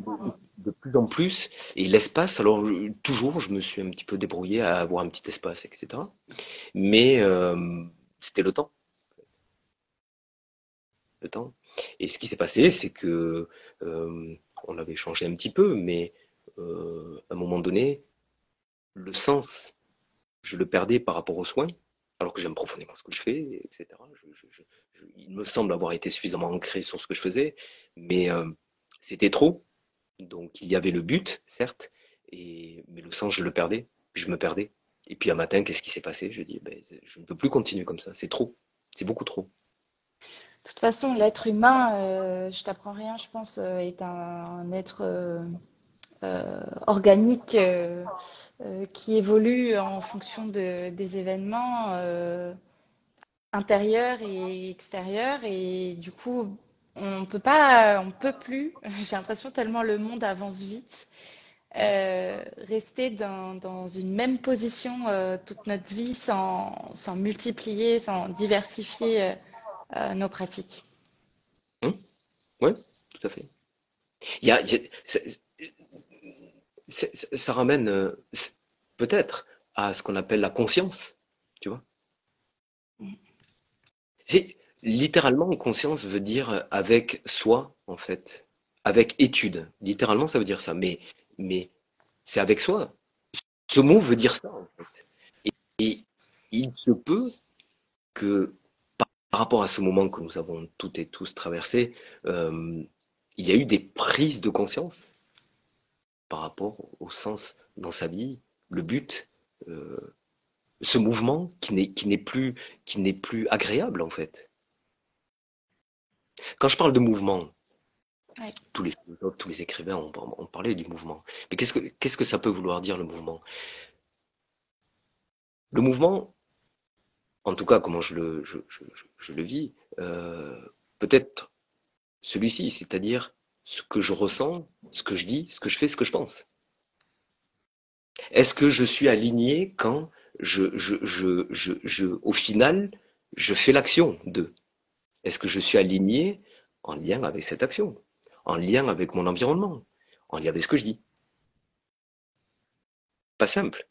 De plus en plus, et l'espace, alors toujours, je me suis un petit peu débrouillé à avoir un petit espace, etc. Mais c'était le temps, le temps. Et ce qui s'est passé, c'est que on avait changé un petit peu, mais à un moment donné, le sens je le perdais par rapport aux soins, alors que j'aime profondément ce que je fais, etc. Il me semble avoir été suffisamment ancré sur ce que je faisais, mais c'était trop. Donc il y avait le but, certes, mais le sens, je le perdais, je me perdais. Et puis un matin, qu'est-ce qui s'est passé? Je dis, ben, je ne peux plus continuer comme ça, c'est trop, c'est beaucoup trop. De toute façon, l'être humain, je t'apprends rien, je pense, est un être organique qui évolue en fonction des événements intérieurs et extérieurs. Et du coup, on peut plus, j'ai l'impression tellement le monde avance vite, rester dans une même position toute notre vie sans multiplier, sans diversifier nos pratiques. Hein. Ouais, tout à fait. Il y a- ça ramène peut-être à ce qu'on appelle la conscience, tu vois. C'est littéralement conscience veut dire avec soi, en fait, avec étude. Littéralement, ça veut dire ça, mais c'est avec soi. Ce mot veut dire ça, en fait. Et il se peut que par rapport à ce moment que nous avons toutes et tous traversé, euh, il y a eu des prises de conscience par rapport au sens dans sa vie, le but, euh, ce mouvement qui n'est plus agréable en fait. Quand je parle de mouvement, Ouais. tous les philosophes, tous les écrivains ont parlé du mouvement. Mais qu'est-ce que ça peut vouloir dire le mouvement? Le mouvement, en tout cas comment je le vis, peut-être celui-ci, c'est-à-dire ce que je ressens, ce que je dis, ce que je fais, ce que je pense. Est-ce que je suis aligné quand au final, je fais l'action de? Est-ce que je suis aligné en lien avec cette action, en lien avec mon environnement, en lien avec ce que je dis? Pas simple,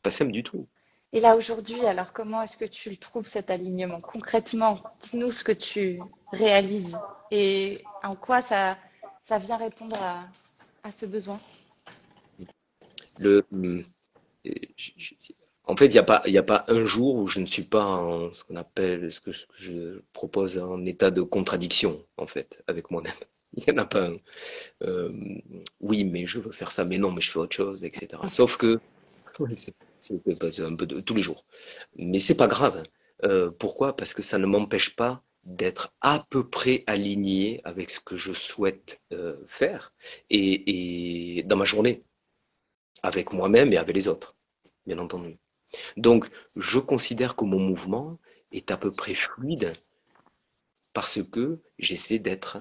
pas simple du tout. Et là aujourd'hui, alors comment est-ce que tu le trouves cet alignement? Concrètement, dis-nous ce que tu réalises et en quoi ça vient répondre à ce besoin. Le, en fait, il y a pas un jour où je ne suis pas en ce qu'on appelle, ce que je propose, en état de contradiction, en fait, avec moi-même. Il n'y en a pas un. Euh, oui, mais je veux faire ça, mais non, mais je fais autre chose, etc. Sauf que ouais, c'est un peu de tous les jours. Mais c'est pas grave. Pourquoi? Parce que ça ne m'empêche pas d'être à peu près aligné avec ce que je souhaite faire et dans ma journée, avec moi-même et avec les autres, bien entendu. Donc, je considère que mon mouvement est à peu près fluide parce que j'essaie d'être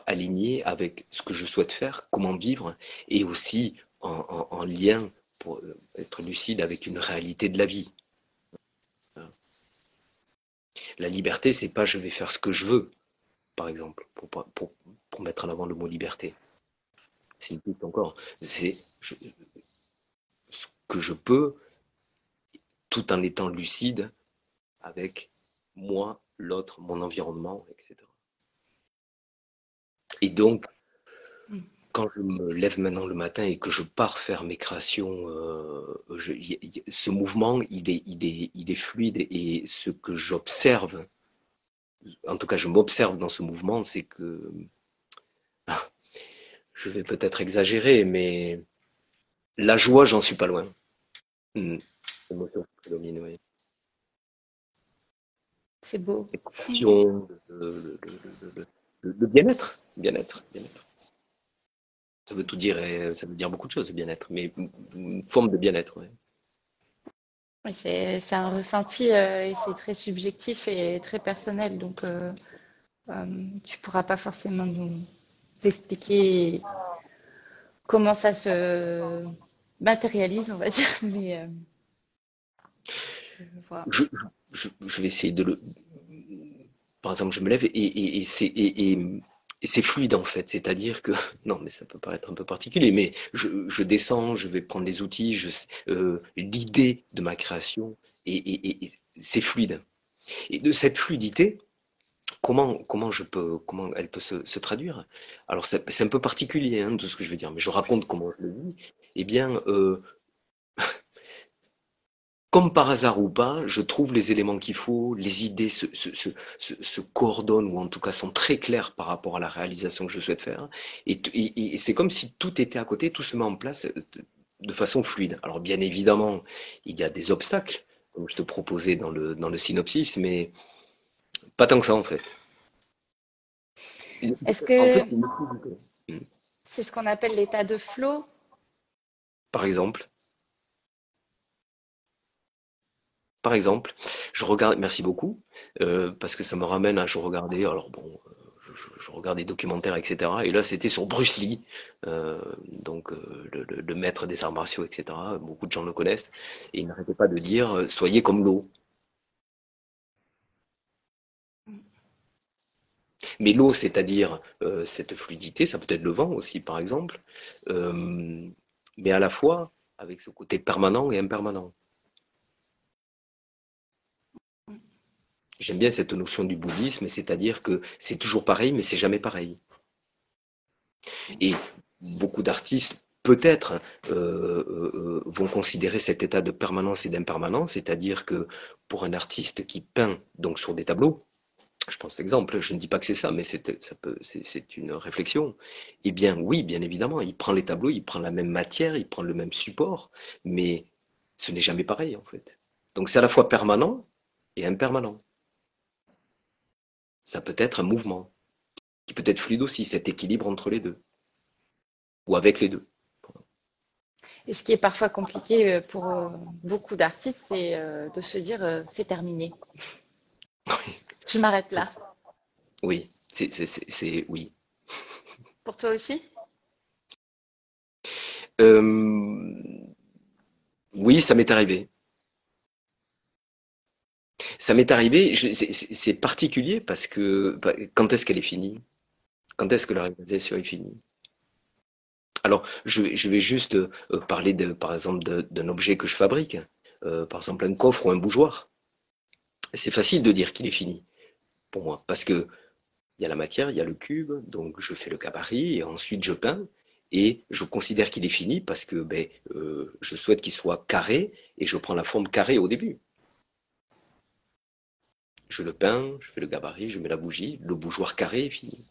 aligné avec ce que je souhaite faire, comment vivre, et aussi en lien pour être lucide avec une réalité de la vie. La liberté, c'est pas je vais faire ce que je veux, par exemple, pour mettre en avant le mot liberté. C'est une piste encore. C'est ce que je peux tout en étant lucide avec moi, l'autre, mon environnement, etc. Et donc, Mm. quand je me lève maintenant le matin et que je pars faire mes créations, ce mouvement, il est fluide et ce que j'observe, en tout cas je m'observe dans ce mouvement, c'est que, ah, je vais peut-être exagérer, mais la joie, j'en suis pas loin. Hmm. L'émotion qui prédomine, oui. C'est beau. Les passions, le bien-être, bien-être, bien-être. Ça veut tout dire, et ça veut dire beaucoup de choses, le bien-être, mais une forme de bien-être, ouais. Oui, c'est un ressenti et c'est très subjectif et très personnel. Donc, tu pourras pas forcément nous expliquer comment ça se matérialise, on va dire. Mais voilà. Je, je vais essayer de le. Par exemple, je me lève et c'est fluide en fait. C'est-à-dire que, non, mais ça peut paraître un peu particulier, mais je descends, je vais prendre les outils, l'idée de ma création et c'est fluide. Et de cette fluidité, comment elle peut se traduire? Alors, c'est un peu particulier hein, de ce que je veux dire, mais je raconte comment je le vis. Eh bien, comme par hasard ou pas, je trouve les éléments qu'il faut, les idées se coordonnent ou en tout cas sont très claires par rapport à la réalisation que je souhaite faire. Et c'est comme si tout était à côté, tout se met en place de façon fluide. Alors bien évidemment, il y a des obstacles, comme je te proposais dans le synopsis, mais pas tant que ça en fait. Est-ce En fait, que il me faut c'est ce qu'on appelle l'état de flow? par exemple, par exemple, je regarde, merci beaucoup, parce que ça me ramène à je regardais, alors bon, je regarde des documentaires, etc. Et là, c'était sur Bruce Lee, donc le maître des arts martiaux, etc. Beaucoup de gens le connaissent, et il n'arrêtait pas de dire, soyez comme l'eau. Mais l'eau, c'est-à-dire cette fluidité, ça peut être le vent aussi, par exemple, euh, mais à la fois avec ce côté permanent et impermanent. J'aime bien cette notion du bouddhisme, c'est-à-dire que c'est toujours pareil, mais c'est jamais pareil. Et beaucoup d'artistes, peut-être, vont considérer cet état de permanence et d'impermanence, c'est-à-dire que pour un artiste qui peint donc sur des tableaux, je pense l'exemple, je ne dis pas que c'est ça, mais c'est une réflexion. Eh bien, oui, bien évidemment, il prend les tableaux, il prend la même matière, il prend le même support, mais ce n'est jamais pareil en fait. Donc c'est à la fois permanent et impermanent. Ça peut être un mouvement, qui peut être fluide aussi, cet équilibre entre les deux, ou avec les deux. Et ce qui est parfois compliqué pour beaucoup d'artistes, c'est de se dire c'est terminé. Je m'arrête là. Oui, oui. Pour toi aussi? Euh, oui, ça m'est arrivé. Ça m'est arrivé, c'est particulier parce que quand est-ce qu'elle est finie? Quand est-ce que la réalisation est finie? Alors, je vais juste parler par exemple d'un objet que je fabrique, par exemple un coffre ou un bougeoir. C'est facile de dire qu'il est fini pour moi parce que il y a la matière, il y a le cube, donc je fais le gabarit et ensuite je peins et je considère qu'il est fini parce que je souhaite qu'il soit carré et je prends la forme carrée au début. Je le peins, je fais le gabarit, je mets la bougie, le bougeoir carré est fini.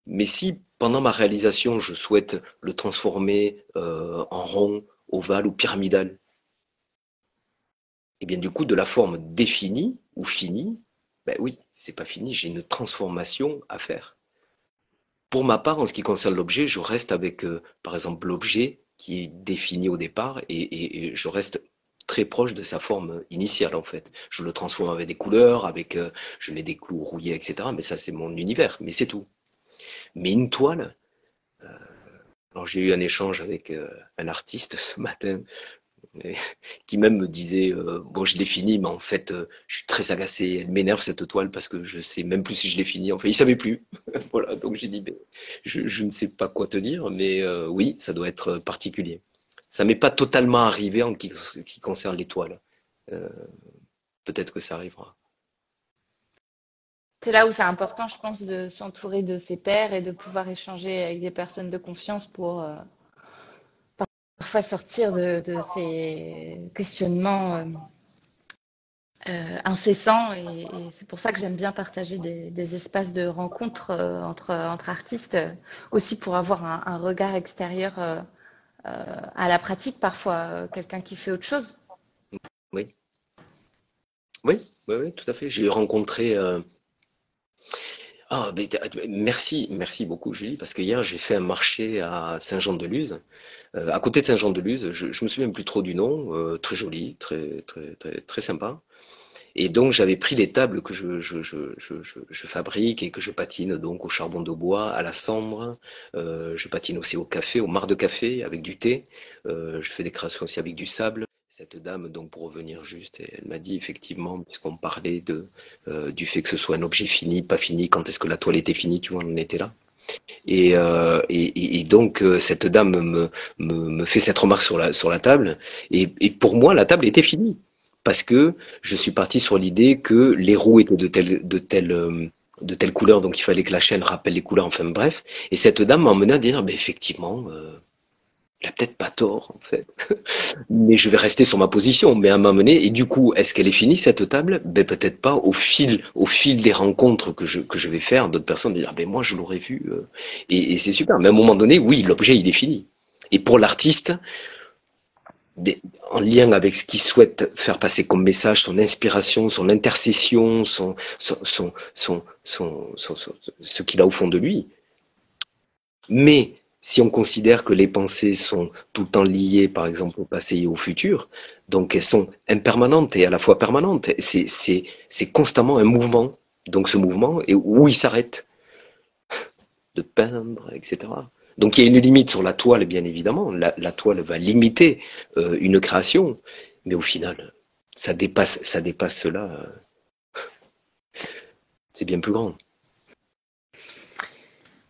Mais si pendant ma réalisation, je souhaite le transformer en rond, ovale ou pyramidal, et bien du coup, de la forme définie ou finie, ben oui, c'est pas fini, j'ai une transformation à faire. Pour ma part, en ce qui concerne l'objet, je reste avec, par exemple, l'objet qui est défini au départ et je reste très proche de sa forme initiale en fait. Je le transforme avec des couleurs, je mets des clous rouillés, etc. Mais ça, c'est mon univers, mais c'est tout. Mais une toile, alors j'ai eu un échange avec un artiste ce matin et qui même me disait bon je l'ai fini mais en fait je suis très agacé, elle m'énerve cette toile parce que je sais même plus si je l'ai fini, enfin il savait plus. Voilà, donc j'ai dit ben, je ne sais pas quoi te dire mais oui ça doit être particulier. Ça m'est pas totalement arrivé en qui concerne les toiles. Euh, Peut-être que ça arrivera. C'est là où c'est important, je pense, de s'entourer de ses pairs et de pouvoir échanger avec des personnes de confiance pour parfois sortir de ces questionnements incessants. Et c'est pour ça que j'aime bien partager des espaces de rencontre entre artistes, aussi pour avoir un regard extérieur à la pratique parfois, quelqu'un qui fait autre chose. Oui, oui, oui, oui, tout à fait. J'ai rencontré ah, merci, merci beaucoup Julie, parce que hier j'ai fait un marché à Saint-Jean-de-Luz. À côté de Saint-Jean-de-Luz, je me souviens plus trop du nom, très joli, très sympa. Et donc j'avais pris les tables que je fabrique et que je patine donc au charbon de bois, à la cendre. Je patine aussi au café, au marc de café avec du thé. Je fais des créations aussi avec du sable. Cette dame, donc pour revenir juste, elle m'a dit effectivement, puisqu'on parlait du fait que ce soit un objet fini, pas fini, quand est-ce que la toile était finie, tu vois, on en était là. Et donc cette dame me fait cette remarque sur la table, et pour moi la table était finie parce que je suis parti sur l'idée que les roues étaient de telle couleur, donc il fallait que la chaîne rappelle les couleurs, enfin bref. Et cette dame m'a emmené à dire, ben effectivement, il a peut-être pas tort, en fait. Mais je vais rester sur ma position. Mais à un moment donné, et du coup, est-ce qu'elle est finie, cette table? Ben, peut-être pas. Au fil des rencontres que je vais faire, d'autres personnes vont dire, ben, moi, je l'aurais vu. Et c'est super. Mais à un moment donné, oui, l'objet, il est fini. Et pour l'artiste, en lien avec ce qu'il souhaite faire passer comme message, son inspiration, son intercession, ce qu'il a au fond de lui. Mais si on considère que les pensées sont tout le temps liées, par exemple, au passé et au futur, donc elles sont impermanentes et à la fois permanentes, c'est constamment un mouvement. Donc ce mouvement, et où il s'arrête de peindre, etc. Donc il y a une limite sur la toile, bien évidemment. La toile va limiter une création, mais au final, ça dépasse cela. C'est bien plus grand.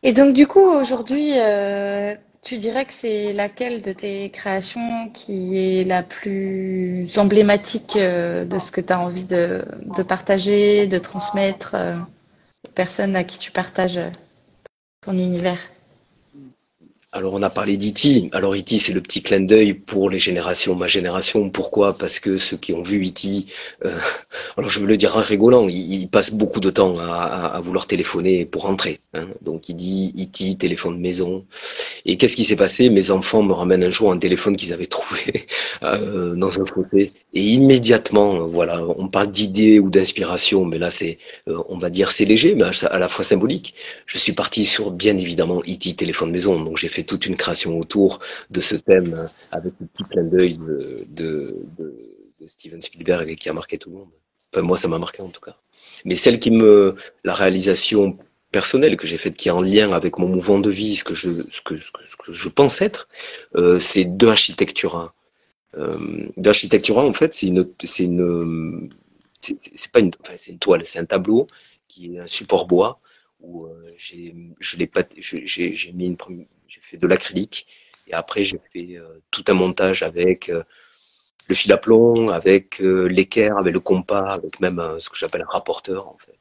Et donc, du coup, aujourd'hui, tu dirais que c'est laquelle de tes créations qui est la plus emblématique de ce que tu as envie de partager, de transmettre aux personnes à qui tu partages ton univers? Alors on a parlé d'E.T. Alors E.T. c'est le petit clin d'œil pour les générations, ma génération. Pourquoi? Parce que ceux qui ont vu E.T. euh, alors je veux le dire en rigolant, il passe beaucoup de temps à vouloir téléphoner pour rentrer, hein. Donc il dit E.T. téléphone de maison. Et qu'est-ce qui s'est passé? Mes enfants me ramènent un jour un téléphone qu'ils avaient trouvé dans un fossé. Et immédiatement, voilà, on parle d'idées ou d'inspiration, mais là c'est, on va dire c'est léger, mais à la fois symbolique. Je suis parti sur, bien évidemment, E.T. téléphone maison. Donc j'ai fait toute une création autour de ce thème avec le petit clin d'œil de Steven Spielberg qui a marqué tout le monde. Enfin moi ça m'a marqué en tout cas. Mais celle la réalisation personnelle que j'ai faite qui est en lien avec mon mouvement de vie, ce que je pense être, c'est de Architectura. De Architectura, en fait, c'est pas une, enfin, c'est une toile, c'est un tableau qui est un support bois où je l'ai pas, j'ai mis j'ai fait de l'acrylique et après j'ai fait tout un montage avec le fil à plomb, avec l'équerre, avec le compas, avec même ce que j'appelle un rapporteur en fait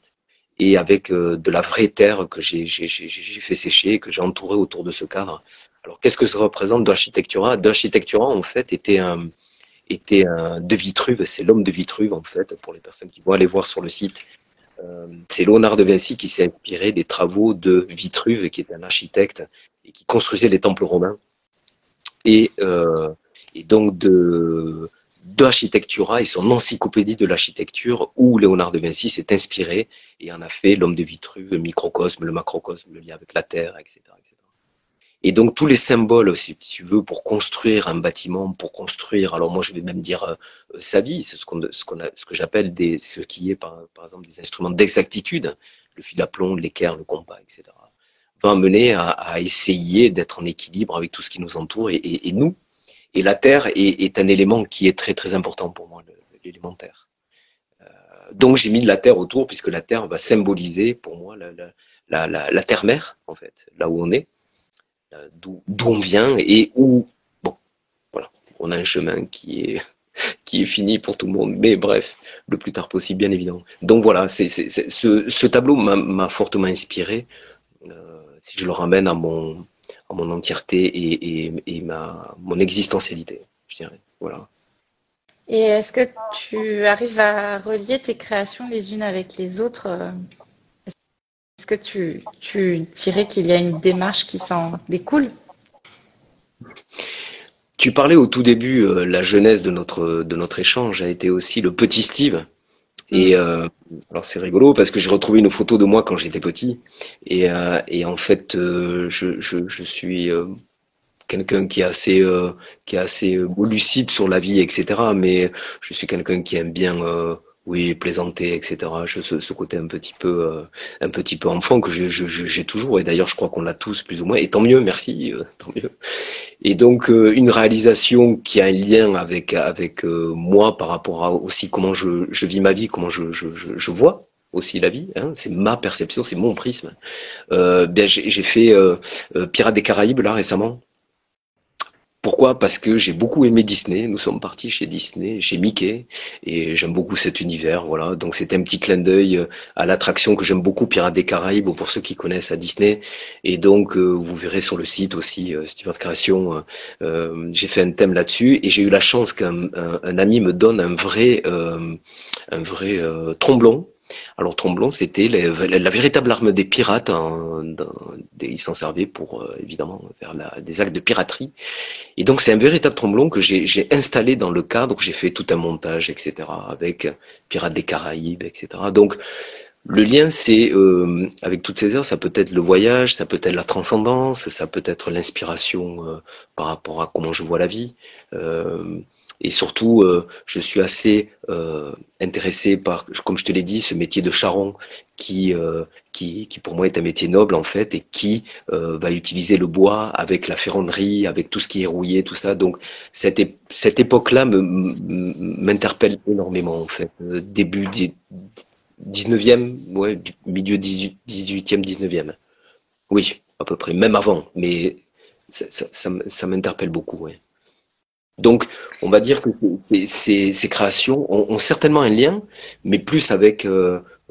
et avec de la vraie terre que j'ai fait sécher, que j'ai entouré autour de ce cadre. Alors, qu'est-ce que ça représente d'Architectura? D'Architectura, en fait, était un de Vitruve, c'est l'homme de Vitruve, en fait, pour les personnes qui vont aller voir sur le site. C'est Léonard de Vinci qui s'est inspiré des travaux de Vitruve, qui est un architecte et qui construisait les temples romains. Et, euh, et donc, de Architectura et son encyclopédie de l'architecture où Léonard de Vinci s'est inspiré et en a fait l'homme de Vitruve, le microcosme, le macrocosme, le lien avec la Terre, etc., etc. Et donc tous les symboles, si tu veux, pour construire un bâtiment, pour construire, alors moi je vais même dire sa vie, c'est ce que j'appelle ce qui est par exemple des instruments d'exactitude, le fil à plomb, l'équerre, le compas, etc. Va mener à essayer d'être en équilibre avec tout ce qui nous entoure et nous. Et la terre est un élément qui est très très important pour moi, l'élémentaire. Donc j'ai mis de la terre autour puisque la terre va symboliser pour moi la terre-mère en fait, là où on est, d'où on vient et où bon voilà, on a un chemin qui est fini pour tout le monde, mais bref, le plus tard possible bien évidemment. Donc voilà, ce tableau m'a fortement inspiré. Si je le ramène à mon entièreté et mon existentialité, je dirais. Voilà. Et est-ce que tu arrives à relier tes créations les unes avec les autres? Est-ce que tu dirais qu'il y a une démarche qui s'en découle? Tu parlais au tout début, la genèse de notre échange a été aussi le petit Steve. Et Mm. alors c'est rigolo parce que j'ai retrouvé une photo de moi quand j'étais petit. Et en fait, je suis quelqu'un qui est assez lucide sur la vie, etc. Mais je suis quelqu'un qui aime bien, oui, plaisanter, etc. Ce côté un petit peu enfant que j'ai toujours. Et d'ailleurs, je crois qu'on l'a tous plus ou moins. Et tant mieux, merci, tant mieux. Et donc une réalisation qui a un lien avec moi par rapport à aussi comment je vis ma vie, comment je vois aussi la vie, hein, c'est ma perception, c'est mon prisme. Bien j'ai fait Pirates des Caraïbes là récemment Pourquoi? Parce que j'ai beaucoup aimé Disney. Nous sommes partis chez Disney, chez Mickey, et j'aime beaucoup cet univers. Voilà. Donc c'était un petit clin d'œil à l'attraction que j'aime beaucoup, Pirates des Caraïbes, pour ceux qui connaissent à Disney. Et donc vous verrez sur le site aussi, Stewart Création, j'ai fait un thème là-dessus, et j'ai eu la chance qu'un ami me donne un vrai tromblon. Alors tromblon, c'était la véritable arme des pirates. Ils s'en servaient pour évidemment faire des actes de piraterie. Et donc c'est un véritable tromblon que j'ai installé dans le cadre, où j'ai fait tout un montage, etc. avec Pirates des Caraïbes, etc. Donc le lien, c'est avec toutes ces heures, ça peut être le voyage, ça peut être la transcendance, ça peut être l'inspiration par rapport à comment je vois la vie. Euh, et surtout, je suis assez intéressé par, comme je te l'ai dit, ce métier de charron qui pour moi est un métier noble en fait, et qui va utiliser le bois avec la ferronnerie, avec tout ce qui est rouillé, tout ça. Donc cette époque-là m'interpelle énormément en fait. Début 19e, ouais, milieu 18e, 19e. Oui, à peu près, même avant, mais ça m'interpelle beaucoup, ouais. Donc, on va dire que ces créations ont certainement un lien, mais plus avec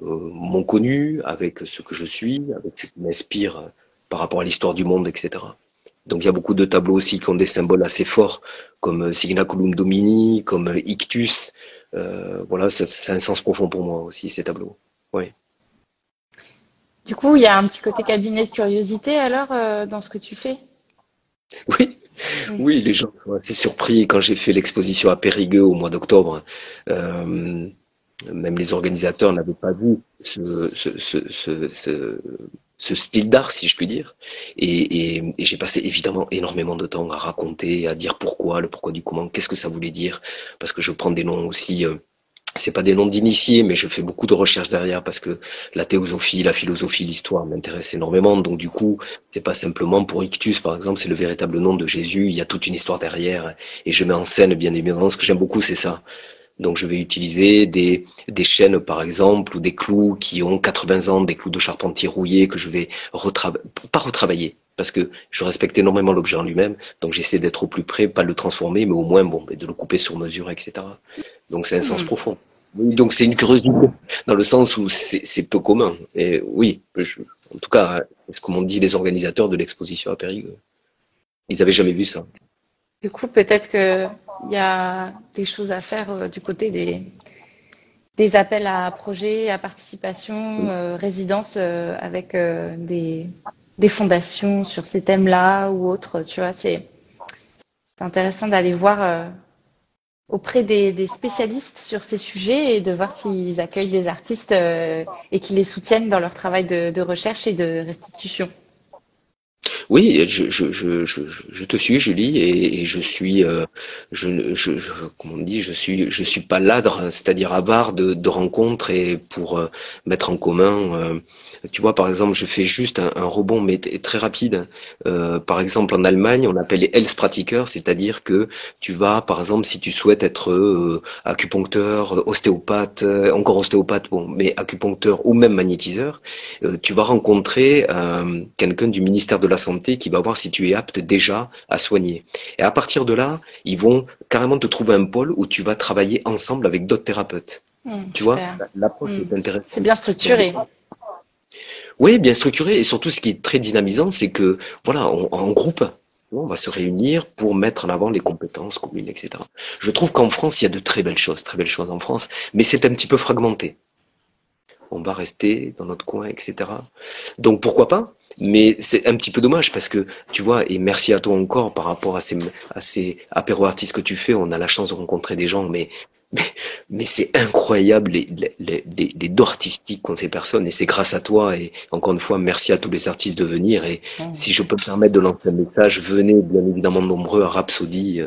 mon connu, avec ce que je suis, avec ce qui m'inspire par rapport à l'histoire du monde, etc. Donc, il y a beaucoup de tableaux aussi qui ont des symboles assez forts, comme Signa Colum Domini, comme Ictus. Voilà, ça a un sens profond pour moi aussi, ces tableaux. Ouais. Du coup, il y a un petit côté cabinet de curiosité alors dans ce que tu fais? Oui, Oui. oui, les gens sont assez surpris quand j'ai fait l'exposition à Périgueux au mois d'octobre. Euh, Même les organisateurs n'avaient pas vu ce style d'art, si je puis dire. Et j'ai passé évidemment énormément de temps à raconter, à dire pourquoi, le pourquoi du comment, qu'est-ce que ça voulait dire, parce que je prends des noms aussi. C'est pas des noms d'initiés, mais je fais beaucoup de recherches derrière parce que la théosophie, la philosophie, l'histoire m'intéressent énormément. Donc du coup, c'est pas simplement pour Ictus, par exemple, c'est le véritable nom de Jésus. Il y a toute une histoire derrière, et je mets en scène, bien évidemment. Ce que j'aime beaucoup, c'est ça. Donc je vais utiliser des chaînes par exemple, ou des clous qui ont 80 ans, des clous de charpentier rouillés que je vais pas retravailler, parce que je respecte énormément l'objet en lui-même, donc j'essaie d'être au plus près, pas le transformer, mais au moins bon, de le couper sur mesure, etc. Donc c'est un sens Hmm. profond. Oui, donc c'est une curiosité, dans le sens où c'est peu commun. Et oui, en tout cas, c'est ce que m'ont dit les organisateurs de l'exposition à Périgueux. Ils avaient jamais vu ça. Du coup, peut-être qu'il y a des choses à faire du côté des appels à projets, à participation, résidence avec des fondations sur ces thèmes-là ou autres. Tu vois, c'est intéressant d'aller voir auprès des spécialistes sur ces sujets et de voir s'ils accueillent des artistes et qu'ils les soutiennent dans leur travail de recherche et de restitution. Oui, je te suis, Julie, et je suis, comment on dit, je suis pas ladre, c'est-à-dire avare de rencontres et pour mettre en commun. Tu vois, par exemple, je fais juste un rebond, mais très rapide. Par exemple, en Allemagne, on appelle les Heilspratiker, c'est-à-dire que tu vas, par exemple, si tu souhaites être acupuncteur, ostéopathe, encore ostéopathe, bon, mais acupuncteur ou même magnétiseur, tu vas rencontrer quelqu'un du ministère de la Santé qui va voir si tu es apte déjà à soigner. Et à partir de là, ils vont carrément te trouver un pôle où tu vas travailler ensemble avec d'autres thérapeutes. Tu vois, Super. l'approche Hmm. est C'est intéressante. bien Donc, structuré. oui, bien structuré, et surtout ce qui est très dynamisant, c'est que voilà, en groupe, on va se réunir pour mettre en avant les compétences communes, etc. Je trouve qu'en France, il y a de très belles choses en France, mais c'est un petit peu fragmenté. On va rester dans notre coin, etc. Donc pourquoi pas? Mais c'est un petit peu dommage parce que tu vois, et merci à toi encore par rapport à ces apéros artistes que tu fais, on a la chance de rencontrer des gens, mais, mais c'est incroyable les dons artistiques qu'ont ces personnes, et c'est grâce à toi, et encore une fois, merci à tous les artistes de venir, et Hmm. si je peux me permettre de lancer un message, venez bien évidemment nombreux à Rhapsody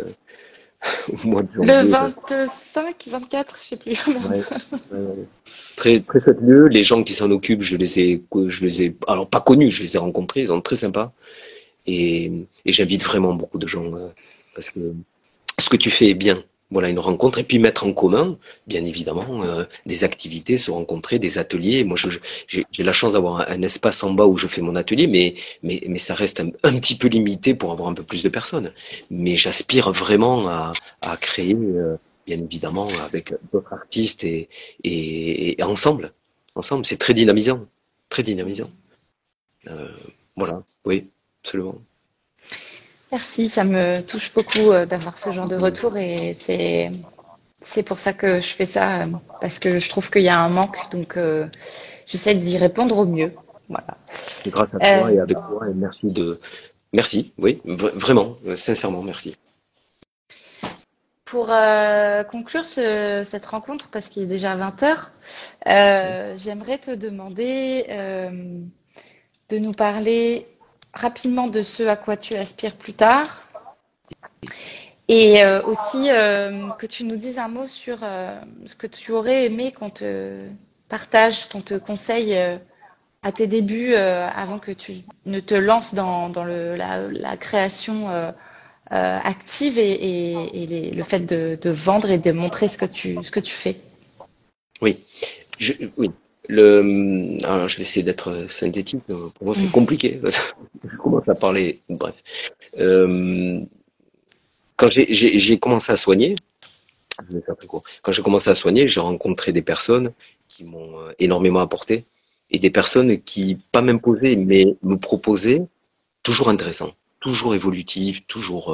au mois de Le janvier. 25, 24, je sais plus. Ouais, ouais, ouais. Très, très chouette lieu. Les gens qui s'en occupent, je les ai, alors pas connus, je les ai rencontrés, ils sont très sympas. Et j'invite vraiment beaucoup de gens parce que ce que tu fais est bien, Voilà, une rencontre et puis mettre en commun, bien évidemment, des activités, se rencontrer, des ateliers. Moi, j'ai la chance d'avoir un espace en bas où je fais mon atelier, mais ça reste un petit peu limité pour avoir un peu plus de personnes. Mais j'aspire vraiment à créer, bien évidemment, avec d'autres artistes et ensemble. Ensemble, c'est très dynamisant, très dynamisant. Euh, voilà, oui, absolument. Merci, ça me touche beaucoup d'avoir ce genre de retour et c'est pour ça que je fais ça parce que je trouve qu'il y a un manque donc j'essaie d'y répondre au mieux. Voilà. C'est grâce à toi Euh, et avec toi et merci, oui, vraiment, sincèrement, merci. pour conclure cette rencontre, parce qu'il est déjà 20 heures, j'aimerais te demander de nous parler rapidement de ce à quoi tu aspires plus tard et aussi que tu nous dises un mot sur ce que tu aurais aimé qu'on te partage, qu'on te conseille à tes débuts avant que tu ne te lances dans la création active et le fait de vendre et de montrer ce que tu fais. Oui, oui. Alors, je vais essayer d'être synthétique. Pour moi, c'est Mm. compliqué. Je commence à parler. Bref. Euh, Quand j'ai commencé à soigner, je vais faire plus court. Quand j'ai commencé à soigner, j'ai rencontré des personnes qui m'ont énormément apporté et des personnes qui, pas m'imposaient, mais me proposaient, toujours intéressant, toujours évolutif, toujours.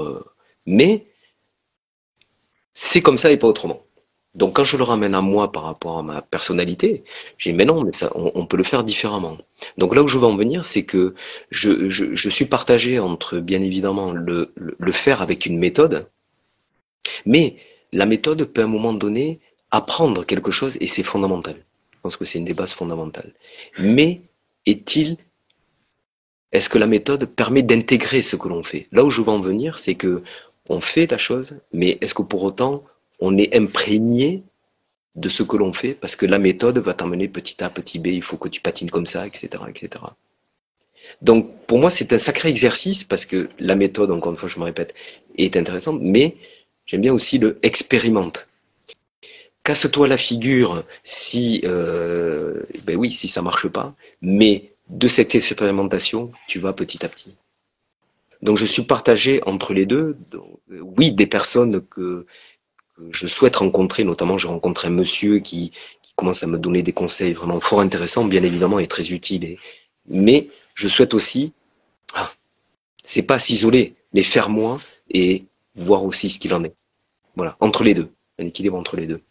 Mais c'est comme ça et pas autrement. Donc quand je le ramène à moi par rapport à ma personnalité, j'ai dit mais non, mais ça, on peut le faire différemment. Donc là où je veux en venir, c'est que je suis partagé entre bien évidemment le faire avec une méthode, mais la méthode peut à un moment donné apprendre quelque chose et c'est fondamental. Je pense que c'est une des bases fondamentales. Mais est-ce que la méthode permet d'intégrer ce que l'on fait? Là où je veux en venir, c'est que on fait la chose, mais est-ce que pour autant on est imprégné de ce que l'on fait, parce que la méthode va t'emmener petit A, petit B, il faut que tu patines comme ça, etc., etc. Donc, pour moi, c'est un sacré exercice, parce que la méthode, encore une fois, je me répète, est intéressante, mais j'aime bien aussi le expérimente. Casse-toi la figure si, ben oui, si ça marche pas, mais de cette expérimentation, tu vas petit à petit. Donc, je suis partagé entre les deux. Donc, oui, des personnes que je souhaite rencontrer, notamment j'ai rencontré un monsieur qui commence à me donner des conseils vraiment fort intéressants, bien évidemment, et très utiles. Mais je souhaite aussi, ah, c'est pas s'isoler, mais faire moins et voir aussi ce qu'il en est. Voilà, entre les deux, un équilibre entre les deux.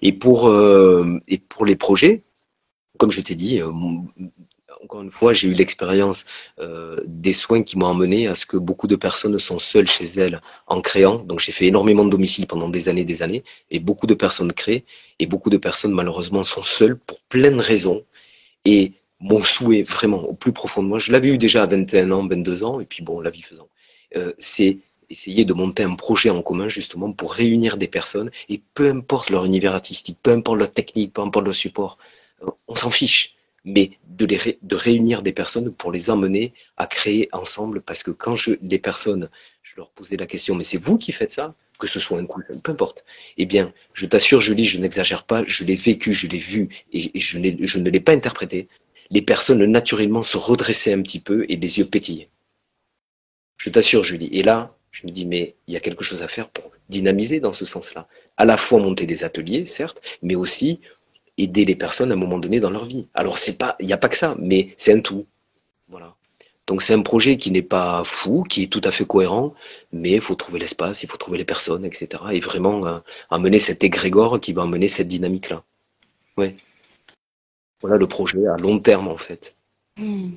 Et pour les projets, comme je t'ai dit, encore une fois, j'ai eu l'expérience des soins qui m'ont amené à ce que beaucoup de personnes sont seules chez elles en créant. Donc j'ai fait énormément de domiciles pendant des années, et beaucoup de personnes créent, et beaucoup de personnes malheureusement sont seules pour plein de raisons. Et mon souhait vraiment au plus profond de moi, je l'avais eu déjà à 21 ans, 22 ans, et puis bon, la vie faisant, c'est essayer de monter un projet en commun justement pour réunir des personnes, et peu importe leur univers artistique, peu importe leur technique, peu importe leur support, on s'en fiche, mais de réunir des personnes pour les emmener à créer ensemble, parce que quand les personnes, je leur posais la question, mais c'est vous qui faites ça, que ce soit un cousin, peu importe. Eh bien, je t'assure, Julie, je n'exagère pas, je l'ai vécu, je l'ai vu, et je ne l'ai pas interprété. Les personnes naturellement se redressaient un petit peu et les yeux pétillaient. Je t'assure, Julie. Et là, je me dis, mais il y a quelque chose à faire pour dynamiser dans ce sens-là. À la fois monter des ateliers, certes, mais aussi aider les personnes à un moment donné dans leur vie. Alors c'est pas, il n'y a pas que ça, mais c'est un tout. Voilà. Donc c'est un projet qui n'est pas fou, qui est tout à fait cohérent, mais il faut trouver l'espace, il faut trouver les personnes, etc. Et vraiment amener cet égrégore qui va amener cette dynamique-là. Ouais. Voilà le projet à long terme en fait. Mm.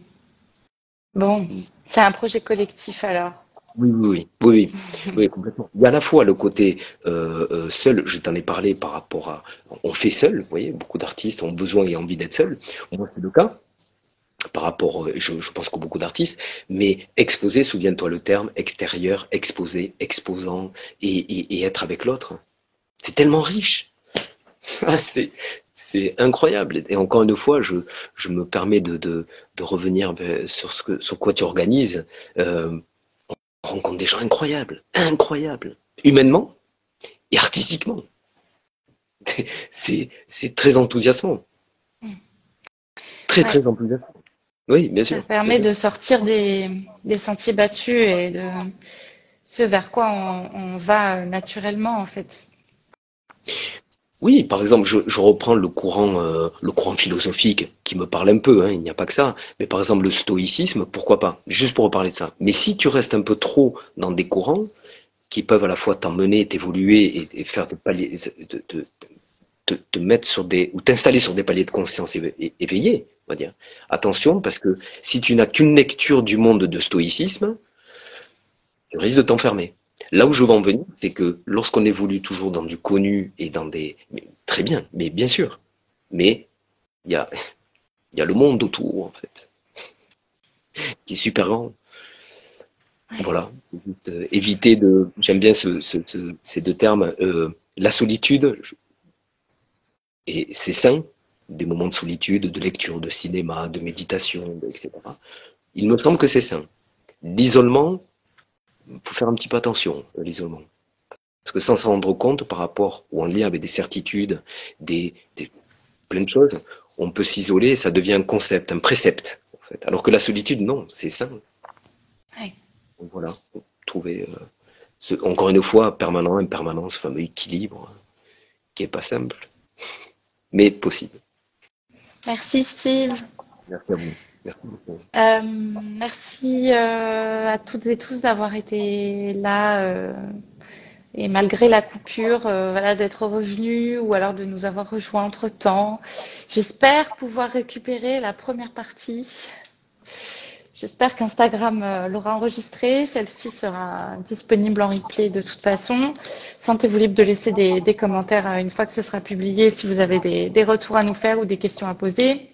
Bon, c'est un projet collectif alors. Oui, oui, oui, oui, oui, oui, complètement. Il y a à la fois le côté seul, je t'en ai parlé par rapport à, on fait seul, vous voyez, beaucoup d'artistes ont besoin et envie d'être seuls. Moi, c'est le cas par rapport, je pense que beaucoup d'artistes, mais exposer, souviens-toi le terme, extérieur, exposer, exposant et être avec l'autre. C'est tellement riche. Ah, c'est incroyable. Et encore une fois, je me permets de revenir sur sur quoi tu organises. On rencontre des gens incroyables, incroyables, humainement, et artistiquement. C'est très enthousiasmant. Très, Ouais. très enthousiasmant. Oui, bien Ça sûr. Bien permet sûr. de sortir des sentiers battus et de ce vers quoi on va naturellement, en fait. Oui, par exemple, je reprends le courant philosophique qui me parle un peu, hein, il n'y a pas que ça. Mais par exemple, le stoïcisme, pourquoi pas? Juste pour reparler de ça. Mais si tu restes un peu trop dans des courants qui peuvent à la fois t'emmener, t'évoluer et faire des paliers, te mettre sur des, ou t'installer sur des paliers de conscience éveillés, on va dire. Attention, parce que si tu n'as qu'une lecture du monde de stoïcisme, tu risques de t'enfermer. Là où je veux en venir, c'est que lorsqu'on évolue toujours dans du connu et dans des... mais très bien, mais bien sûr. Mais il y a, il y a le monde autour, en fait, qui est super grand. Ouais. Voilà. Juste, éviter de... J'aime bien ces deux termes. La solitude, et c'est sain, des moments de solitude, de lecture, de cinéma, de méditation, etc. Il me semble que c'est sain. L'isolement, il faut faire un petit peu attention, l'isolement. Parce que sans s'en rendre compte par rapport ou en lien avec des certitudes, des plein de choses, on peut s'isoler, ça devient un concept, un précepte, en fait. Alors que la solitude, non, c'est sain. Ouais. Donc voilà, trouver, encore une fois, permanent, impermanent, ce fameux équilibre qui est pas simple, mais possible. Merci, Steve. Merci à vous. Merci beaucoup. Merci à toutes et tous d'avoir été là et malgré la coupure, voilà, d'être revenus ou alors de nous avoir rejoints entre-temps. J'espère pouvoir récupérer la première partie. J'espère qu'Instagram l'aura enregistrée. Celle-ci sera disponible en replay de toute façon. Sentez-vous libre de laisser des commentaires une fois que ce sera publié si vous avez des retours à nous faire ou des questions à poser.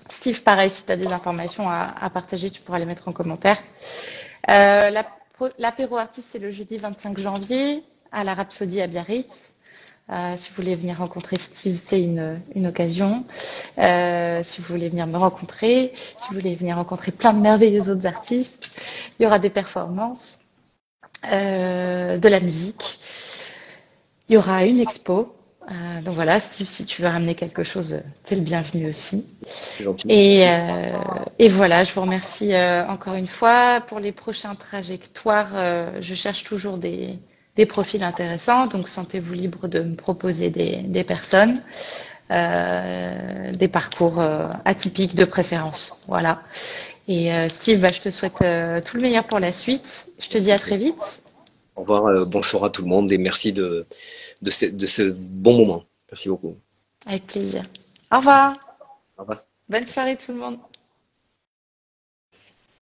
Steve, pareil, si tu as des informations à partager, tu pourras les mettre en commentaire. L'apéro artiste, c'est le jeudi 25 janvier à la Rhapsodie à Biarritz. Si vous voulez venir rencontrer Steve, c'est une occasion. Si vous voulez venir me rencontrer, si vous voulez venir rencontrer plein de merveilleux autres artistes, il y aura des performances, de la musique. Il y aura une expo. Donc voilà, Steve, si tu veux ramener quelque chose, t'es le bienvenu aussi. C'est gentil. Et voilà, je vous remercie encore une fois. Pour les prochains trajectoires, je cherche toujours des profils intéressants, donc sentez-vous libre de me proposer des personnes, des parcours atypiques de préférence. Voilà. Et Steve, bah, je te souhaite tout le meilleur pour la suite. Je te dis à très vite. Au revoir, bonsoir à tout le monde et merci de ce bon moment. Merci beaucoup. Avec plaisir. Au revoir. Au revoir. Bonne soirée tout le monde.